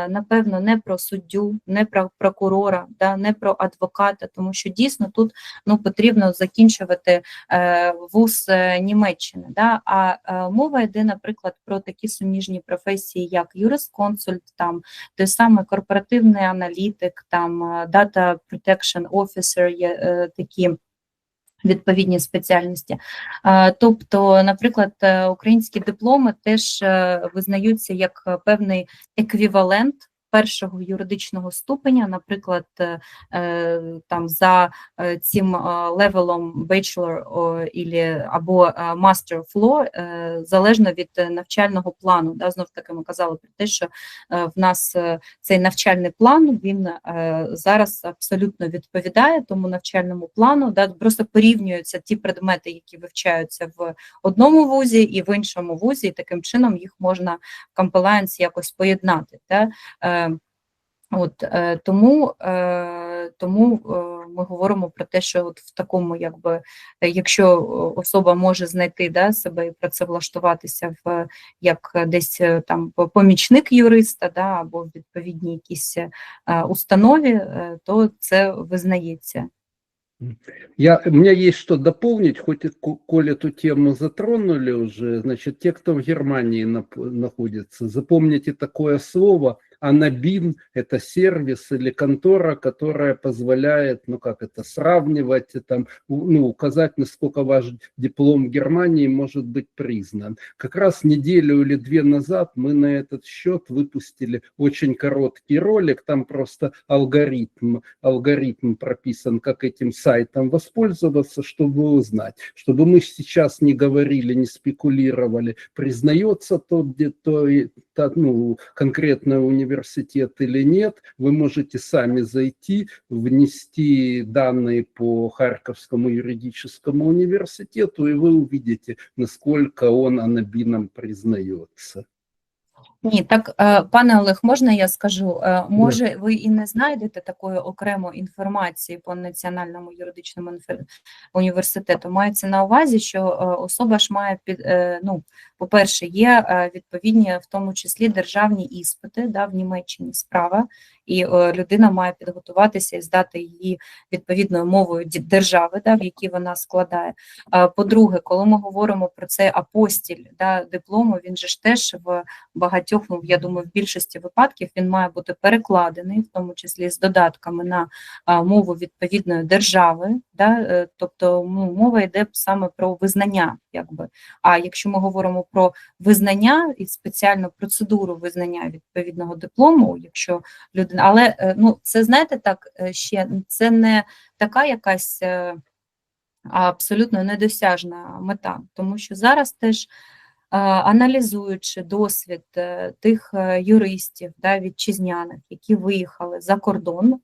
напевно, не про суддю, не про прокурора, да, не про адвоката, тому що дійсно тут, ну, потрібно закінчувати вуз Німеччини. Да, а мова йде, наприклад, про такі суміжні професії, як юрисконсульт, там той самий корпоративний аналітик, там Data Protection Officer, є такі відповідні спеціальності. Тобто, наприклад, українські дипломи теж визнаються як певний еквівалент першого юридичного ступеня, наприклад, там за цим левелом bachelor або master of law, залежно від навчального плану. Да, знов таки ми казали про те, що в нас цей навчальний план, він зараз абсолютно відповідає тому навчальному плану, да, просто порівнюються ті предмети, які вивчаються в одному вузі і в іншому вузі, і таким чином їх можна в compliance якось поєднати. Да. Тому ми говоримо про те, що от в такому, якби, якщо особа може знайти, да, себе і працевлаштуватися в як десь там помічник юриста, да, або в відповідній якійсь установі, то це визнається. У меня есть что дополнить, хоть и коль эту тему затронули уже, значит, те, кто в Германии находится, запомните такое слово. Анабин – это сервис или контора, которая позволяет, ну как это, сравнивать, там, ну, указать, насколько ваш диплом в Германии может быть признан. Как раз неделю или две назад мы на этот счет выпустили очень короткий ролик, там просто алгоритм прописан, как этим сайтом воспользоваться, чтобы узнать, чтобы мы сейчас не говорили, не спекулировали, признается тот где-то, ну, конкретный университет или нет, вы можете сами зайти, внести данные по Харьковскому юридическому университету, и вы увидите, насколько он анабином признается. Ні, так, пане Олег, можна я скажу? Може, ви і не знайдете такої окремої інформації по Національному юридичному університету. Мається на увазі, що особа ж має, ну, по-перше, є відповідні, в тому числі, державні іспити, да, в Німеччині справа, і людина має підготуватися і здати її відповідною мовою держави, да, в якій вона складає. По-друге, коли ми говоримо про цей апостіль, да, диплому, він же ж теж в багатьох, ну, я думаю, в більшості випадків він має бути перекладений, в тому числі з додатками на мову відповідної держави, да, тобто, ну, мова йде саме про визнання, якби. А якщо ми говоримо про визнання і спеціальну процедуру визнання відповідного диплому, якщо людина, але, ну, це, знаєте, так, ще це не така якась абсолютно недосяжна мета, тому що зараз теж аналізуючи досвід тих юристів, да, вітчизняних, які виїхали за кордон,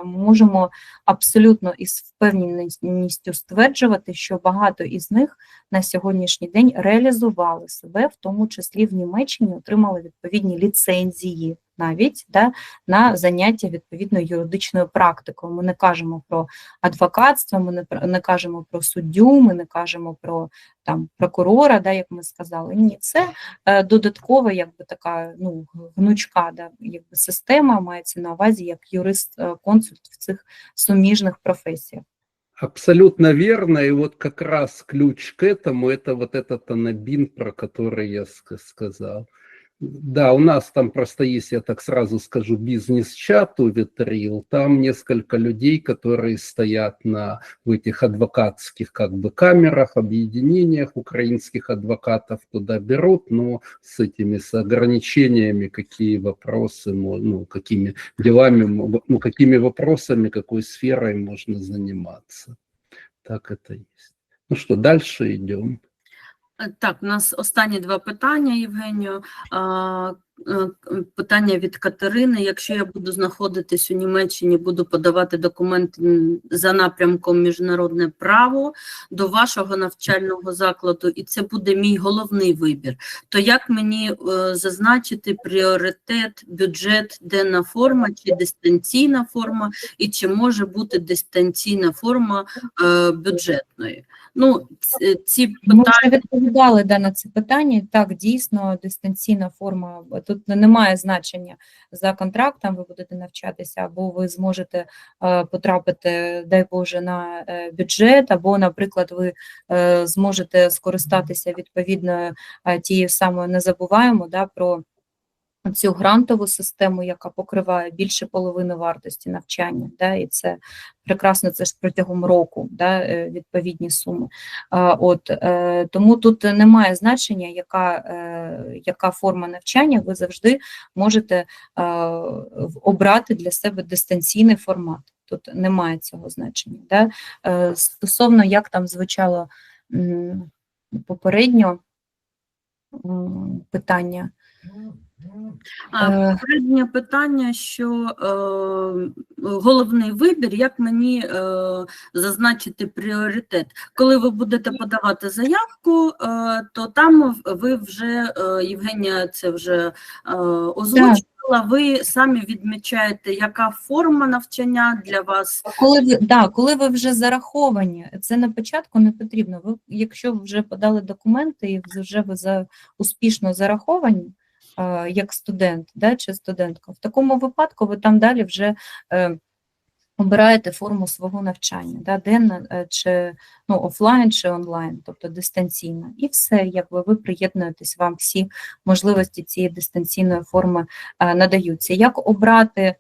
можемо абсолютно із впевненістю стверджувати, що багато із них на сьогоднішній день реалізували себе, в тому числі в Німеччині, отримали відповідні ліцензії навіть, да, на заняття відповідною юридичною практикою. Ми не кажемо про адвокатство, ми не кажемо про суддю, ми не кажемо про там прокурора, да, як ми сказали. Ні, це додаткова, якби така, ну, гнучка, да, якби система, мається на увазі як юрист-консульт в цих суміжних професіях. Абсолютно верно, и вот как раз ключ к этому, это вот этот анабин, про который я сказал. Да, у нас там просто есть, я так сразу скажу, бизнес-чат у Витрил, там несколько людей, которые стоят в этих адвокатских как бы камерах, объединениях украинских адвокатов туда берут, но с ограничениями, какие вопросы, ну, какими делами, ну, какими вопросами, какой сферой можно заниматься. Так это есть. Ну что, дальше идем. Так, у нас останні два питання, Євгенію. Питання від Катерини. Якщо я буду знаходитись у Німеччині, буду подавати документи за напрямком міжнародне право до вашого навчального закладу, і це буде мій головний вибір, то як мені зазначити пріоритет, бюджет, денна форма чи дистанційна форма, і чи може бути дистанційна форма бюджетною? Ну, ці питання... Ми вже відповідали на це питання. Так, дійсно, дистанційна форма, тут немає значення за контрактом, ви будете навчатися, або ви зможете потрапити, дай Боже, на бюджет, або, наприклад, ви зможете скористатися відповідною тією самою, не забуваємо, да, про цю грантову систему, яка покриває більше половини вартості навчання, да, і це прекрасно, це ж протягом року, да, відповідні суми. Тому тут немає значення, яка форма навчання, ви завжди можете обрати для себе дистанційний формат. Тут немає цього значення. Да. Стосовно, як там звучало попередньо питання, Попереднє питання, що головний вибір, як мені зазначити пріоритет. Коли ви будете подавати заявку, то там ви вже, Євгенія це вже озвучила, ви самі відмічаєте, яка форма навчання для вас. Коли ви вже зараховані, це на початку не потрібно. Ви, якщо ви вже подали документи і вже ви успішно зараховані, як студент, да, чи студентка, в такому випадку ви там далі вже обираєте форму свого навчання, да, денна, чи офлайн, чи онлайн, тобто дистанційна. І все, якби ви приєднуєтесь, вам всі можливості цієї дистанційної форми надаються. Як обрати,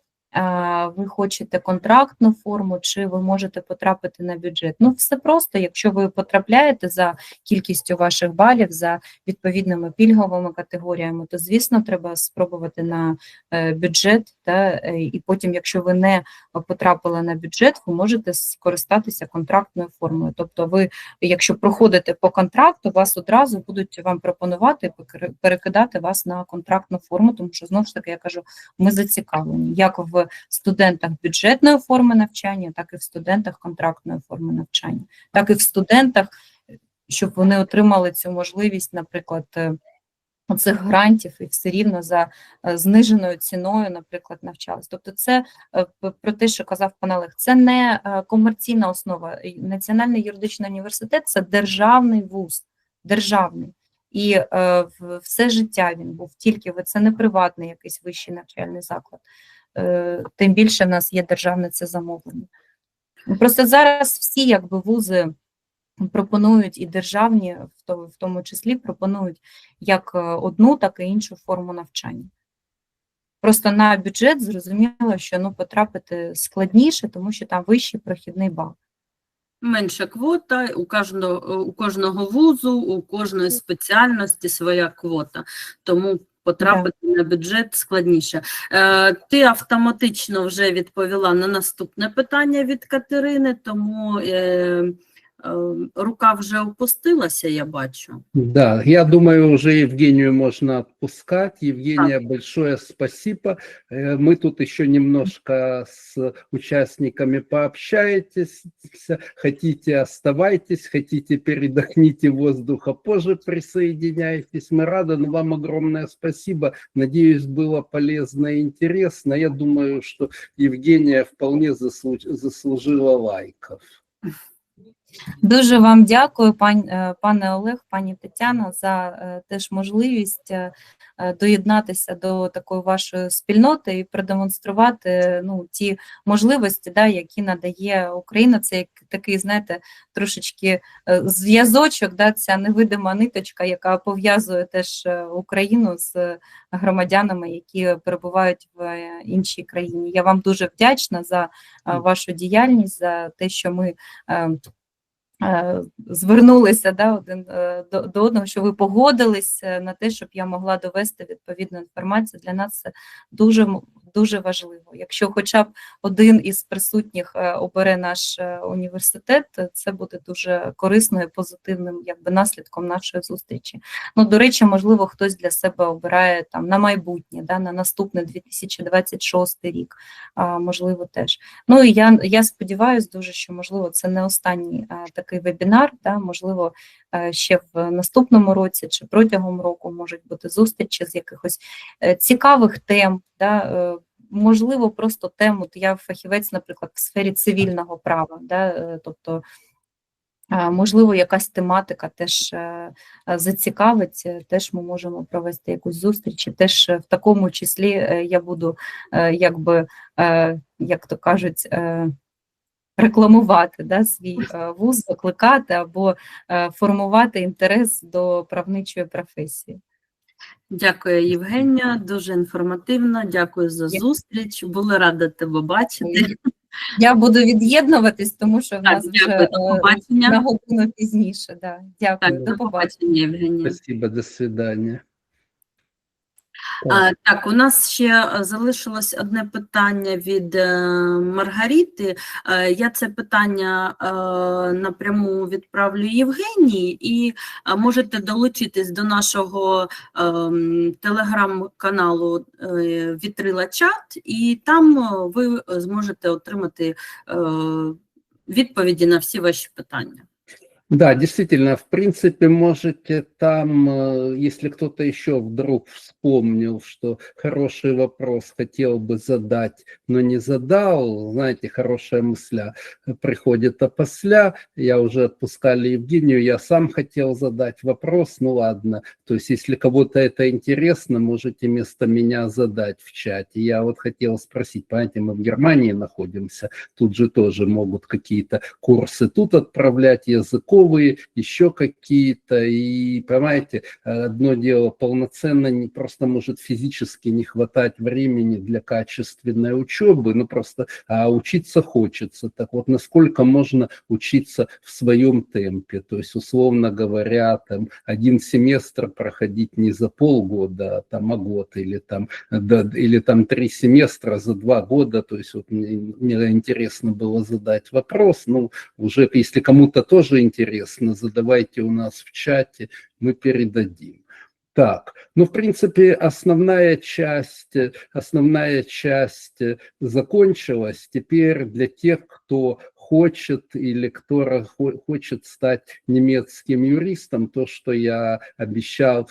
ви хочете контрактну форму, чи ви можете потрапити на бюджет? Ну, все просто, якщо ви потрапляєте за кількістю ваших балів, за відповідними пільговими категоріями, то, звісно, треба спробувати на бюджет, да, і потім, якщо ви не потрапили на бюджет, ви можете скористатися контрактною формою. Тобто ви, якщо проходите по контракту, вас одразу будуть вам пропонувати перекидати вас на контрактну форму, тому що, знову ж таки, я кажу, ми зацікавлені, як в студентах бюджетної форми навчання, так і в студентах контрактної форми навчання, так і в студентах, щоб вони отримали цю можливість, наприклад, оцих грантів і все рівно за зниженою ціною, наприклад, навчались. Тобто це про те, що казав пан Олег, це не комерційна основа. Національний юридичний університет – це державний вуз, державний. І все життя він був, тільки це не приватний якийсь вищий навчальний заклад. Тим більше в нас є державне це замовлення. Просто зараз всі якби вузи пропонують, і державні в тому числі пропонують як одну, так і іншу форму навчання. Просто на бюджет зрозуміло, що потрапити складніше, тому що там вищий прохідний бал. Менша квота, у кожного вузу, у кожної спеціальності своя квота, тому потрапити на бюджет складніше. Ти автоматично вже відповіла на наступне питання від Катерини, тому рука вже опустилася, я бачу. Да, я думаю, уже Евгению можно отпускать. Евгения, большое спасибо. Мы тут еще немножко с участниками пообщаетесь. Хотите, оставайтесь, хотите, передохните воздуха, позже присоединяйтесь. Мы рады, но вам огромное спасибо. Надеюсь, было полезно и интересно. Я думаю, что Евгения вполне заслужила лайков. Дуже вам дякую, пане Олег, пані Тетяно, за теж можливість доєднатися до такої вашої спільноти і продемонструвати ті можливості, які надає Україна. Це як такий, знаєте, трошечки зв'язочок, ця невидима ниточка, яка пов'язує теж Україну з громадянами, які перебувають в іншій країні. Я вам дуже вдячна за вашу діяльність, за те, що ми звернулися один до одного, що ви погодились на те, щоб я могла довести відповідну інформацію. Для нас це дуже важливо. Якщо хоча б один із присутніх обере наш університет, це буде дуже корисною і позитивним наслідком нашої зустрічі. До речі, можливо, хтось для себе обирає на майбутнє, на наступний 2026 рік, можливо, теж. І я сподіваюся дуже, що, можливо, це не останній такий вебінар, можливо, ще в наступному році чи протягом року можуть бути зустрічі з якихось цікавих тем, можливо, просто тему, я фахівець, наприклад, в сфері цивільного права, тобто, можливо, якась тематика теж зацікавить, теж ми можемо провести якусь зустріч, і теж в такому числі я буду, як то кажуть, рекламувати свій вуз, закликати або формувати інтерес до правничої професії. Дякую, Євгенія, дуже інформативно, дякую за зустріч, були рада тебе бачити. Я буду від'єднуватись, тому що в нас вже на годину пізніше. Дякую, до побачення, Євгенія. Спасибо, до свидання. Так, у нас ще залишилось одне питання від Маргарити. Я це питання напряму відправлю Євгенії, і можете долучитись до нашого телеграм-каналу «Вітрила чат», і там ви зможете отримати відповіді на всі ваші питання. Да, действительно, в принципе, можете там, если кто-то еще вдруг вспомнил, что хороший вопрос хотел бы задать, но не задал, знаете, хорошая мысля приходит опосля, я уже отпускали Евгению, я сам хотел задать вопрос, ну ладно, то есть если кого-то это интересно, можете вместо меня задать в чате. Я вот хотел спросить, понимаете, мы в Германии находимся, тут же тоже могут какие-то курсы тут отправлять, языковые, еще какие-то, и, понимаете, одно дело полноценно, просто может физически не хватать времени для качественной учебы, ну просто учиться хочется. Так вот, насколько можно учиться в своем темпе, то есть, условно говоря, там, один семестр проходить не за полгода, а год, или там 3 семестра за 2 года, то есть, вот мне интересно было задать вопрос, ну, уже если кому-то тоже интересно, задавайте у нас в чате, мы передадим. Так, ну, в принципе, основная часть закончилась. Теперь для тех, кто хочет или кто хочет стать немецким юристом, то, что я обещал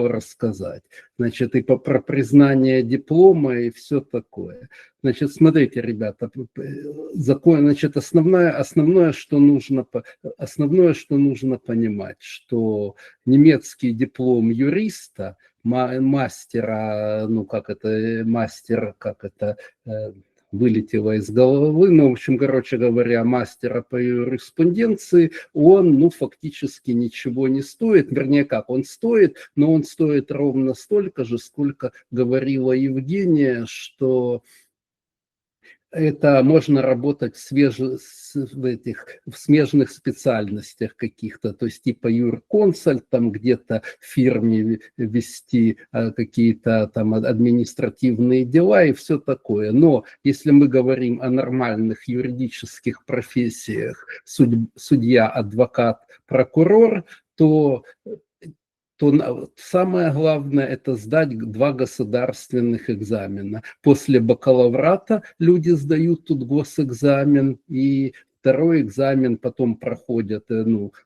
рассказать. Значит, и про признание диплома и все такое. Значит, смотрите, ребята, значит, основное, что нужно понимать, что немецкий диплом юриста, мастера, вылетело из головы, ну, в общем, короче говоря, мастера по юриспруденции, он, фактически ничего не стоит, вернее, как, он стоит, но он стоит ровно столько же, сколько говорила Евгения, что это можно работать в смежных специальностях каких-то, то есть типа юрконсульт, там где-то в фирме вести какие-то там административные дела и все такое. Но если мы говорим о нормальных юридических профессиях, судья, адвокат, прокурор, то самое главное – это сдать 2 государственных экзамена. После бакалаврата люди сдают тут госэкзамен, и 2-й экзамен потом проходят,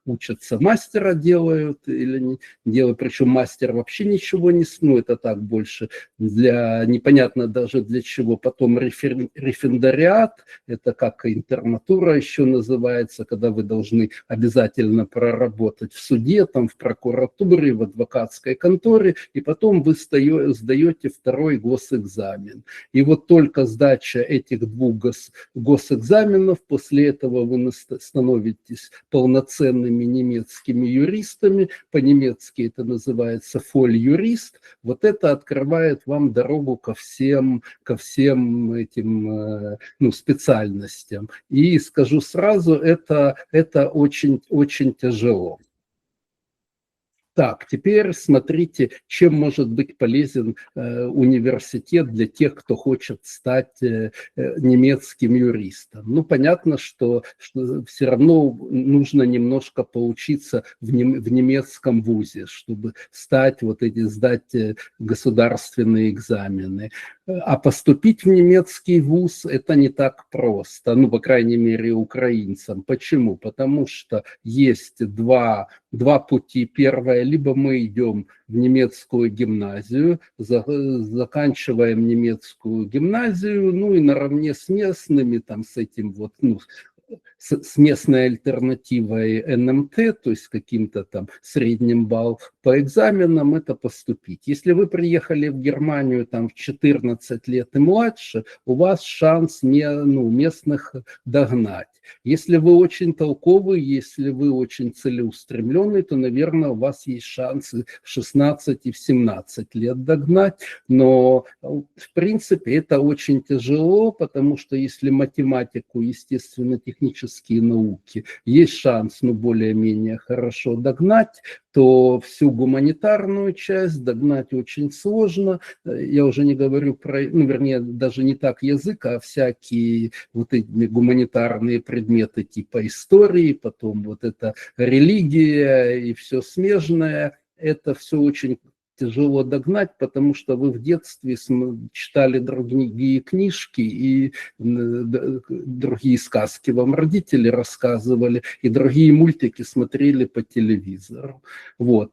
учатся, мастера делают или не делают, причем мастер вообще ничего не, это так больше для, непонятно даже для чего. Потом референдариат, это как интернатура еще называется, когда вы должны обязательно проработать в суде, там в прокуратуре, в адвокатской конторе, и потом вы сдаете 2-й госэкзамен. И вот только сдача этих 2 госэкзаменов, после этого вы становитесь полноценными немецкими юристами, по-немецки это называется фоль-юрист, вот это открывает вам дорогу ко всем этим специальностям. И скажу сразу, это очень, очень тяжело. Так, теперь смотрите, чем может быть полезен университет для тех, кто хочет стать немецким юристом. Понятно, что все равно нужно немножко поучиться в немецком вузе, чтобы сдать государственные экзамены. А поступить в немецкий вуз – это не так просто, по крайней мере, украинцам. Почему? Потому что есть два пути. Первое, либо мы идем в немецкую гимназию, заканчиваем немецкую гимназию, и наравне с местными, с местной альтернативой НМТ, то есть каким-то там средним баллом по экзаменам, это поступить. Если вы приехали в Германию в 14 лет и младше, у вас шанс местных догнать. Если вы очень толковый, если вы очень целеустремленный, то, наверное, у вас есть шансы в 16 и в 17 лет догнать. Но, в принципе, это очень тяжело, потому что если математику, естественно-технические науки, есть шанс, более-менее хорошо догнать, то всю гуманитарную часть догнать очень сложно. Я уже не говорю про, вернее, даже не так язык, а всякие эти гуманитарные предметы типа истории, потом это религия и все смежное. Это все очень тяжело догнать, потому что вы в детстве читали другие книжки и другие сказки вам родители рассказывали, и другие мультики смотрели по телевизору.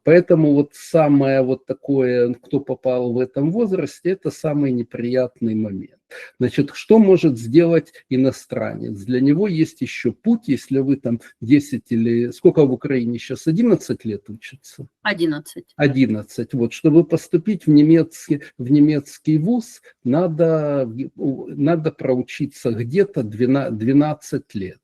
Поэтому самое такое, кто попал в этом возрасте, это самый неприятный момент. Значит, что может сделать иностранец? Для него есть еще путь, если вы 10 или... Сколько в Украине сейчас? 11 лет учатся? 11. 11. Чтобы поступить в немецкий вуз, надо проучиться где-то 12 лет.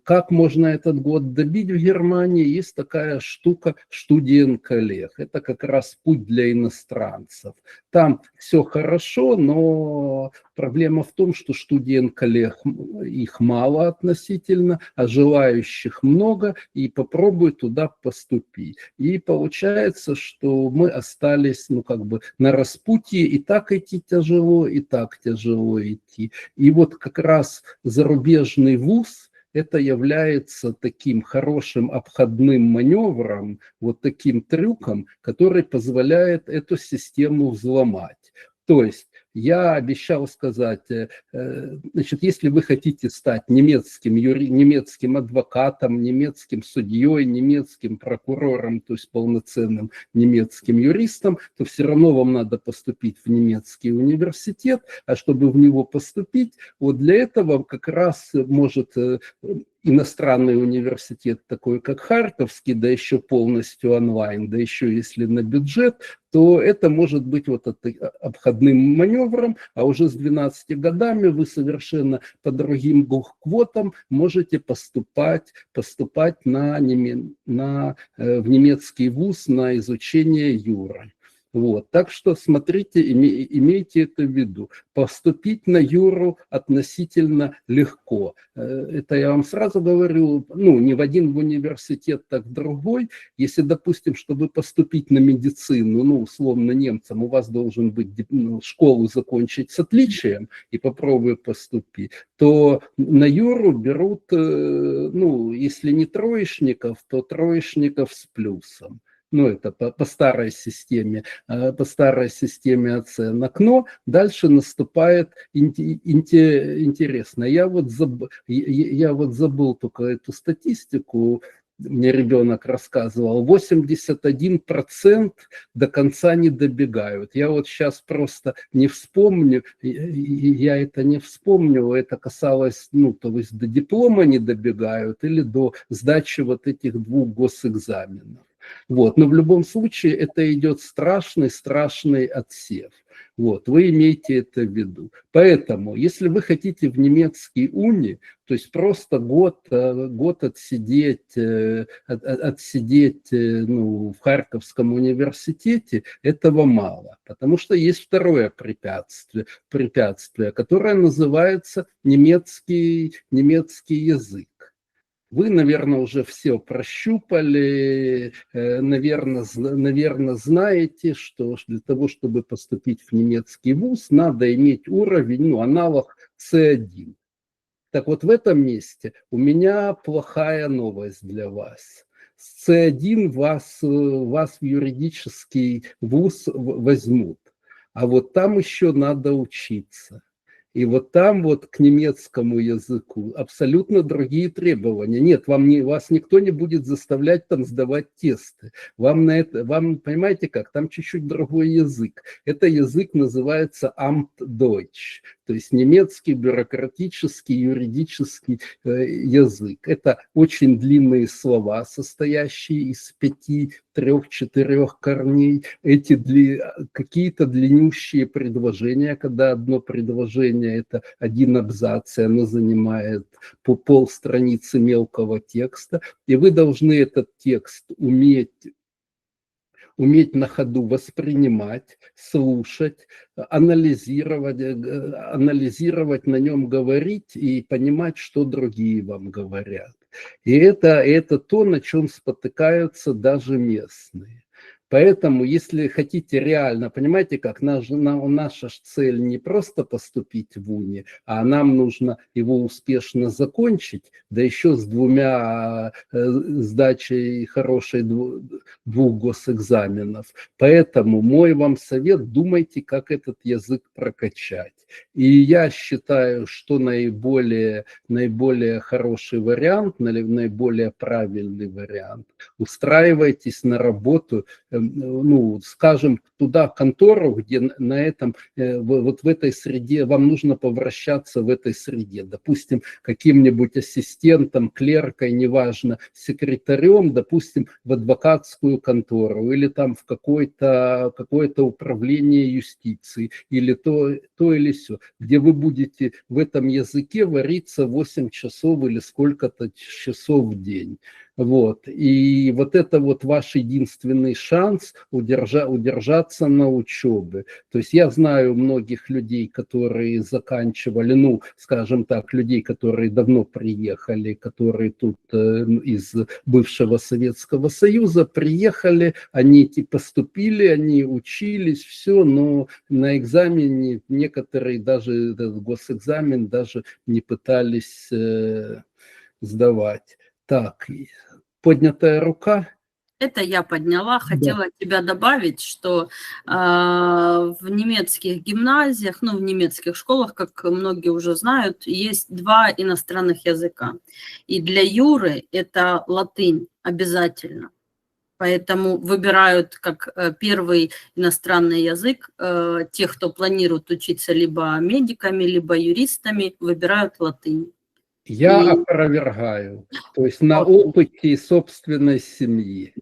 Как можно этот год добить в Германии? Есть такая штука студент-коллег. Это как раз путь для иностранцев. Там все хорошо, но проблема в том, что студент-коллег, их мало относительно, а желающих много, и попробуй туда поступить. И получается, что мы остались на распутье, и так идти тяжело, и так тяжело идти. И как раз зарубежный вуз, это является таким хорошим обходным маневром, таким трюком, который позволяет эту систему взломать. То есть я обещал сказать, значит, если вы хотите стать немецким адвокатом, немецким судьей, немецким прокурором, то есть полноценным немецким юристом, то все равно вам надо поступить в немецкий университет, а чтобы в него поступить, для этого как раз может иностранный университет, такой как Харьковский, да еще полностью онлайн, да еще если на бюджет, то это может быть обходным маневром, а уже с 12 годами вы совершенно по другим квотам можете поступать в немецкий вуз на изучение юры. Вот. Так что смотрите, имейте это в виду. Поступить на юру относительно легко. Это я вам сразу говорю, ну, не в один университет, так в другой. Если, допустим, чтобы поступить на медицину, ну, условно, немцам, у вас должен быть школу закончить с отличием и попробуй поступить, то на юру берут, ну, если не троечников, то троечников с плюсом. Ну, это по старой системе оценок. Но дальше наступает интересно. Я вот забыл только эту статистику, мне ребенок рассказывал, 81% до конца не добегают. Я вот сейчас просто не вспомню, я это не вспомню, это касалось, ну, то есть до диплома не добегают или до сдачи вот этих 2 госэкзаменов. Вот. Но в любом случае это идет страшный отсев. Вот. Вы имеете это в виду. Поэтому, если вы хотите в немецкий уни, то есть просто год отсидеть ну, в Харьковском университете, этого мало. Потому что есть второе препятствие, которое называется немецкий язык. Вы, наверное, уже все прощупали, наверное, знаете, что для того, чтобы поступить в немецкий вуз, надо иметь уровень, ну, аналог C1. Так вот, в этом месте у меня плохая новость для вас. С C1 вас в юридический вуз возьмут, а вот там еще надо учиться. И вот там вот к немецкому языку абсолютно другие требования. Нет, вас никто не будет заставлять там сдавать тесты. Вам понимаете как, там чуть-чуть другой язык. Это язык называется Amtdeutsch, то есть немецкий бюрократический юридический язык. Это очень длинные слова, состоящие из 5, 3, 4 корней. Какие-то длиннющие предложения, когда одно предложение это 1 абзац, и оно занимает по полстраницы мелкого текста, и вы должны этот текст уметь на ходу воспринимать, слушать, анализировать, на нем говорить и понимать, что другие вам говорят. И это то, на чем спотыкаются даже местные. Поэтому, если хотите реально, понимаете, как наша цель не просто поступить в УНИ, а нам нужно его успешно закончить, да еще с 2 сдачей хорошей 2 госэкзаменов. Поэтому мой вам совет, думайте, как этот язык прокачать. И я считаю, что наиболее хороший вариант, наиболее правильный вариант, устраивайтесь на работу, ну, скажем, туда, в контору, где на этом, вот в этой среде, вам нужно повращаться в этой среде. Допустим, каким-нибудь ассистентом, клеркой, неважно, секретарем, допустим, в адвокатскую контору или там в какое-то управление юстиции или то или сё, где вы будете в этом языке вариться 8 часов или сколько-то часов в день. Вот. И вот это вот ваш единственный шанс удержаться на учебе. То есть я знаю многих людей, которые заканчивали, ну, скажем так, людей, которые давно приехали, которые тут из бывшего Советского Союза приехали, они поступили, они учились, все, но на экзамене некоторые даже этот госэкзамен даже не пытались сдавать. Так, поднятая рука. Это я подняла. Хотела тебя добавить, что в немецких гимназиях, ну, в немецких школах, как многие уже знают, есть 2 иностранных языка. И для юры это латынь обязательно. Поэтому выбирают как первый иностранный язык тех, кто планирует учиться либо медиками, либо юристами, выбирают латынь. Я опровергаю, то есть на опыте собственной семьи.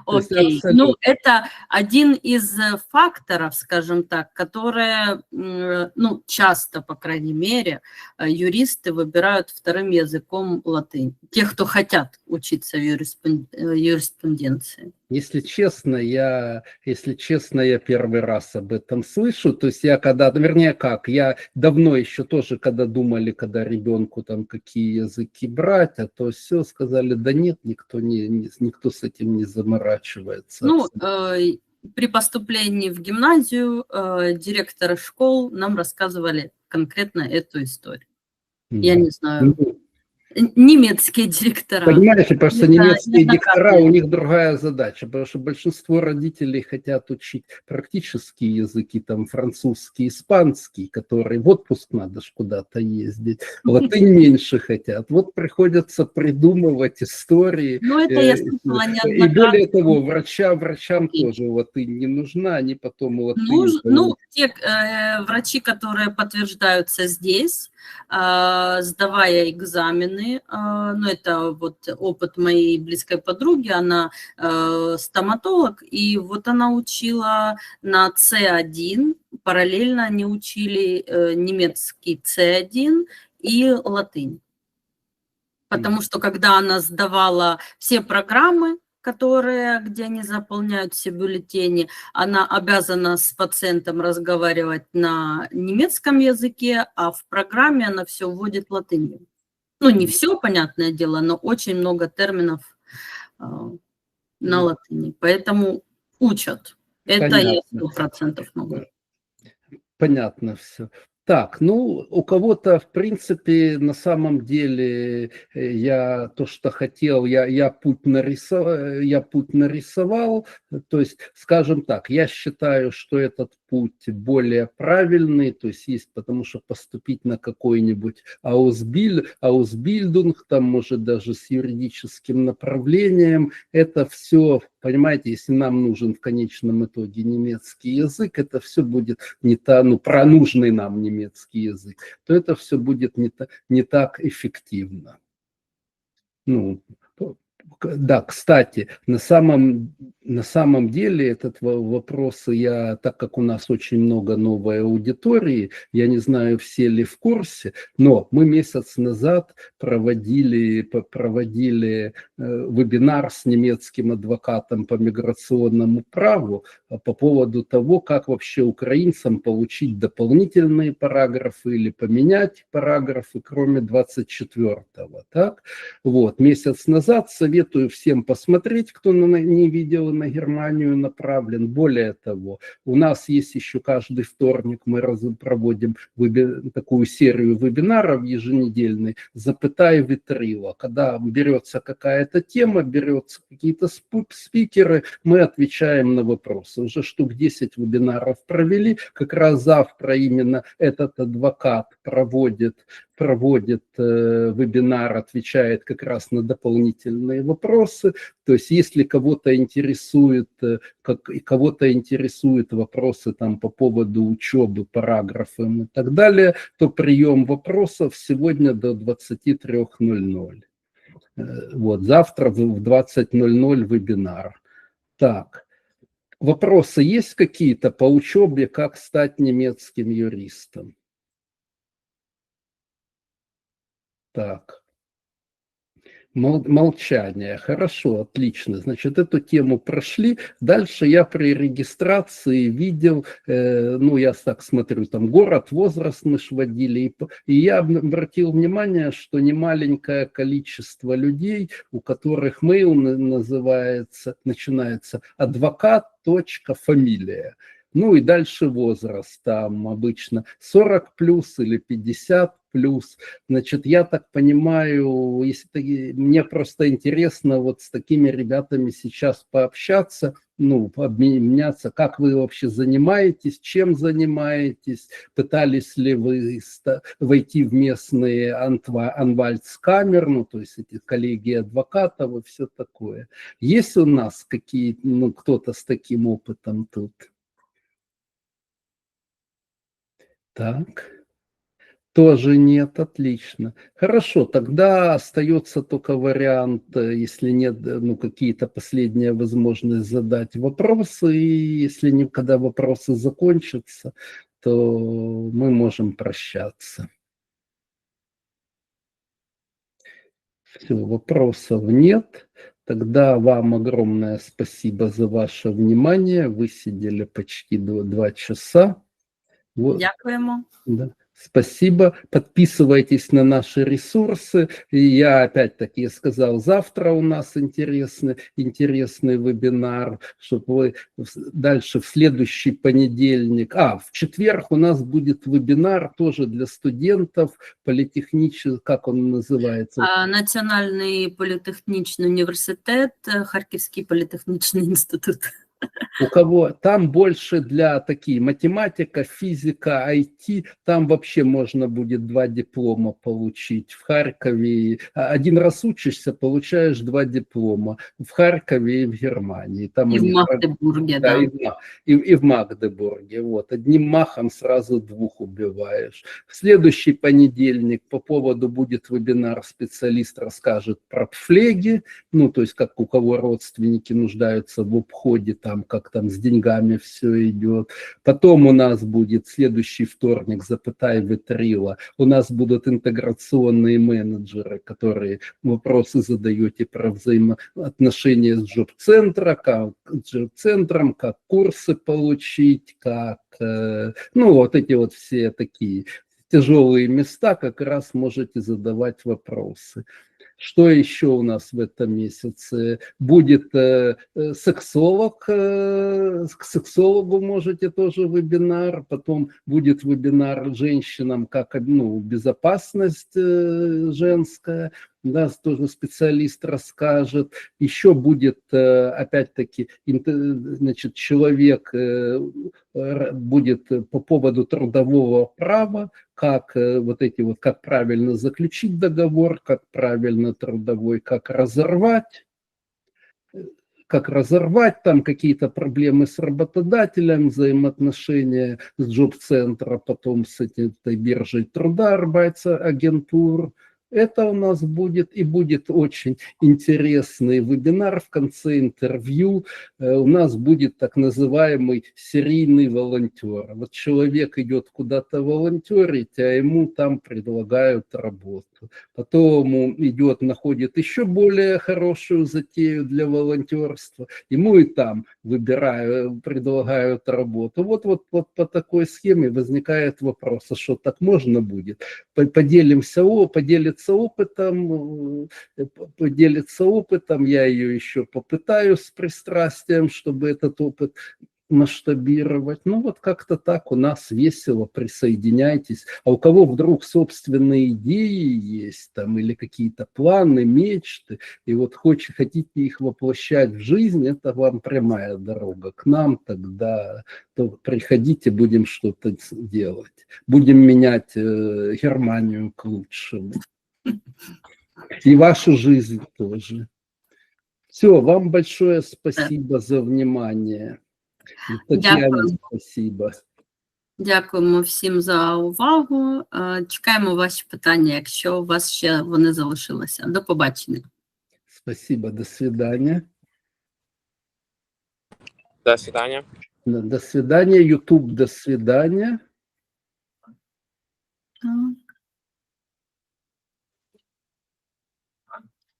Окей, ну это один из факторов, скажем так, которые, ну, часто, по крайней мере, юристы выбирают вторым языком латынь. Те, кто хотят учиться в юриспруденции. Если честно, я первый раз об этом слышу. То есть я когда, вернее, как, я давно еще тоже, когда думали, когда ребенку там какие языки брать, а то все сказали, да нет, никто с этим не заморачивается. Ну, при поступлении в гимназию директоры школ нам рассказывали конкретно эту историю. Я не знаю, немецкие директора. Понимаете, просто Это немецкие неоднократно. диктора, у них другая задача, потому что большинство родителей хотят учить практические языки, там французский, испанский, которые в отпуск надо ж куда-то ездить, латынь меньше хотят. Вот приходится придумывать истории. Ну, это я слышала И неоднократно. более того, врачам тоже латынь не нужна, они потом латынь... Ну, те врачи, которые подтверждаются здесь, сдавая экзамены, ну, это вот опыт моей близкой подруги, она стоматолог, и вот она учила на C1, параллельно они учили немецкий C1 и латынь. Потому что когда она сдавала все программы, где они заполняют все бюллетени, она обязана с пациентом разговаривать на немецком языке, а в программе она все вводит латынью. Ну, не все, понятное дело, но очень много терминов на латыни. Поэтому учат. Это я 100% могу. Понятно все. Так, ну, у кого-то, в принципе, на самом деле, я то, что хотел, я путь нарисовал, то есть, скажем так, я считаю, что этот путь более правильный, то есть, потому что поступить на какой-нибудь аусбильдунг, там, может, даже с юридическим направлением, это все, понимаете, если нам нужен в конечном итоге немецкий язык, это все будет не про нужный нам немецкий язык, то это все будет не так эффективно. Ну, да, кстати, на самом деле этот вопрос, так как у нас очень много новой аудитории, я не знаю, все ли в курсе, но мы месяц назад проводили вебинар с немецким адвокатом по миграционному праву по поводу того, как вообще украинцам получить дополнительные параграфы или поменять параграфы, кроме 24-го. Так? Вот, месяц назад советую всем посмотреть, кто не видел, на Германию направлен. Более того, у нас есть еще каждый вторник, мы проводим такую серию вебинаров еженедельной «Запытай витрила». Когда берется какая-то тема, берется какие-то спикеры, мы отвечаем на вопросы. Уже штук 10 вебинаров провели. Как раз завтра именно этот адвокат проводит вебинар, отвечает как раз на дополнительные вопросы. То есть если кого-то интересует вопросы там по поводу учебы, параграфам и так далее, то прием вопросов сегодня до 23:00. Вот, завтра в 20:00 вебинар. Так, вопросы есть какие-то по учебе, как стать немецким юристом? Так. Молчание. Хорошо, отлично. Значит, эту тему прошли. Дальше я при регистрации видел, я так смотрю, там город, возраст мы ж вводили, и я обратил внимание, что немаленькое количество людей, у которых мейл начинается адвокат.фамилия. Ну и дальше возраст, там обычно 40 плюс или 50 плюс. Значит, я так понимаю, мне просто интересно вот с такими ребятами сейчас пообщаться, обменяться, как вы вообще занимаетесь, чем занимаетесь, пытались ли вы войти в местные анвальтскамер, то есть эти коллегии адвокатов и все такое. Есть у нас кто-то с таким опытом тут? Так, тоже нет, отлично. Хорошо, тогда остается только вариант, если нет, какие-то последние возможности задать вопросы, и если когда вопросы закончатся, то мы можем прощаться. Все, вопросов нет. Тогда вам огромное спасибо за ваше внимание. Вы сидели почти 2 часа. Вот. Дякуємо. Да. Спасибо. Подписывайтесь на наши ресурсы. И я опять-таки сказал, завтра у нас интересный вебинар, чтобы вы дальше в следующий понедельник, в четверг у нас будет вебинар тоже для студентов, политехнический, как он называется? Національний політехнічний університет, Харківський політехнічний інститут. У кого там больше для такие математика, физика, IT, там вообще можно будет 2 диплома получить. В Харькове 1 раз учишься, получаешь 2 диплома. В Харькове и в Германии. Там І в Магдебурге, да, да. и в Магдебурге. Вот. Одним махом сразу 2 убиваешь. В следующий понедельник по поводу будет вебинар, специалист расскажет про ПФЛЕГи, ну, то есть как у кого родственники нуждаются в обходе, там, как там с деньгами все идет. Потом у нас будет следующий вторник, запытай Витрила. У нас будут интеграционные менеджеры, которые вопросы задаете про взаимоотношения с джоб-центром, как курсы получить, как, ну, вот эти вот все такие тяжелые места, как раз можете задавать вопросы. Что еще у нас в этом месяце? Будет сексолог, к сексологу можете тоже вебинар, потом будет вебинар женщинам, как, ну, безопасность женская, да, тоже специалист расскажет. Еще будет, опять-таки, значит, человек будет по поводу трудового права, как вот эти вот, как правильно заключить договор, как правильно трудовой, как разорвать, там какие-то проблемы с работодателем, взаимоотношения с джоб-центра, потом с этой биржей труда, Arbeitsagentур. Это у нас будет, и будет очень интересный вебинар в конце интервью. У нас будет так называемый серийный волонтер. Вот человек идет куда-то волонтерить, а ему там предлагают работу. Потом он идет, находит еще более хорошую затею для волонтерства. Ему и там предлагают работу. Вот по такой схеме возникает вопрос, а что так можно будет? Поделиться опытом, я ее еще попытаюсь с пристрастием, чтобы этот опыт масштабировать. Ну вот как-то так у нас весело, присоединяйтесь. А у кого вдруг собственные идеи есть там или какие-то планы, мечты, и вот хотите их воплощать в жизнь, это вам прямая дорога к нам, тогда то приходите, будем что-то делать. Будем менять Германию к лучшему. И вашу жизнь тоже. Все, вам большое спасибо за внимание. Тетяні, спасибо. Дякуємо всім за увагу. Чекаємо ваші питання, якщо у вас ще вони залишилися. До побачення. Спасибо, до свидания. До свидания. До свидания, YouTube, до свидания.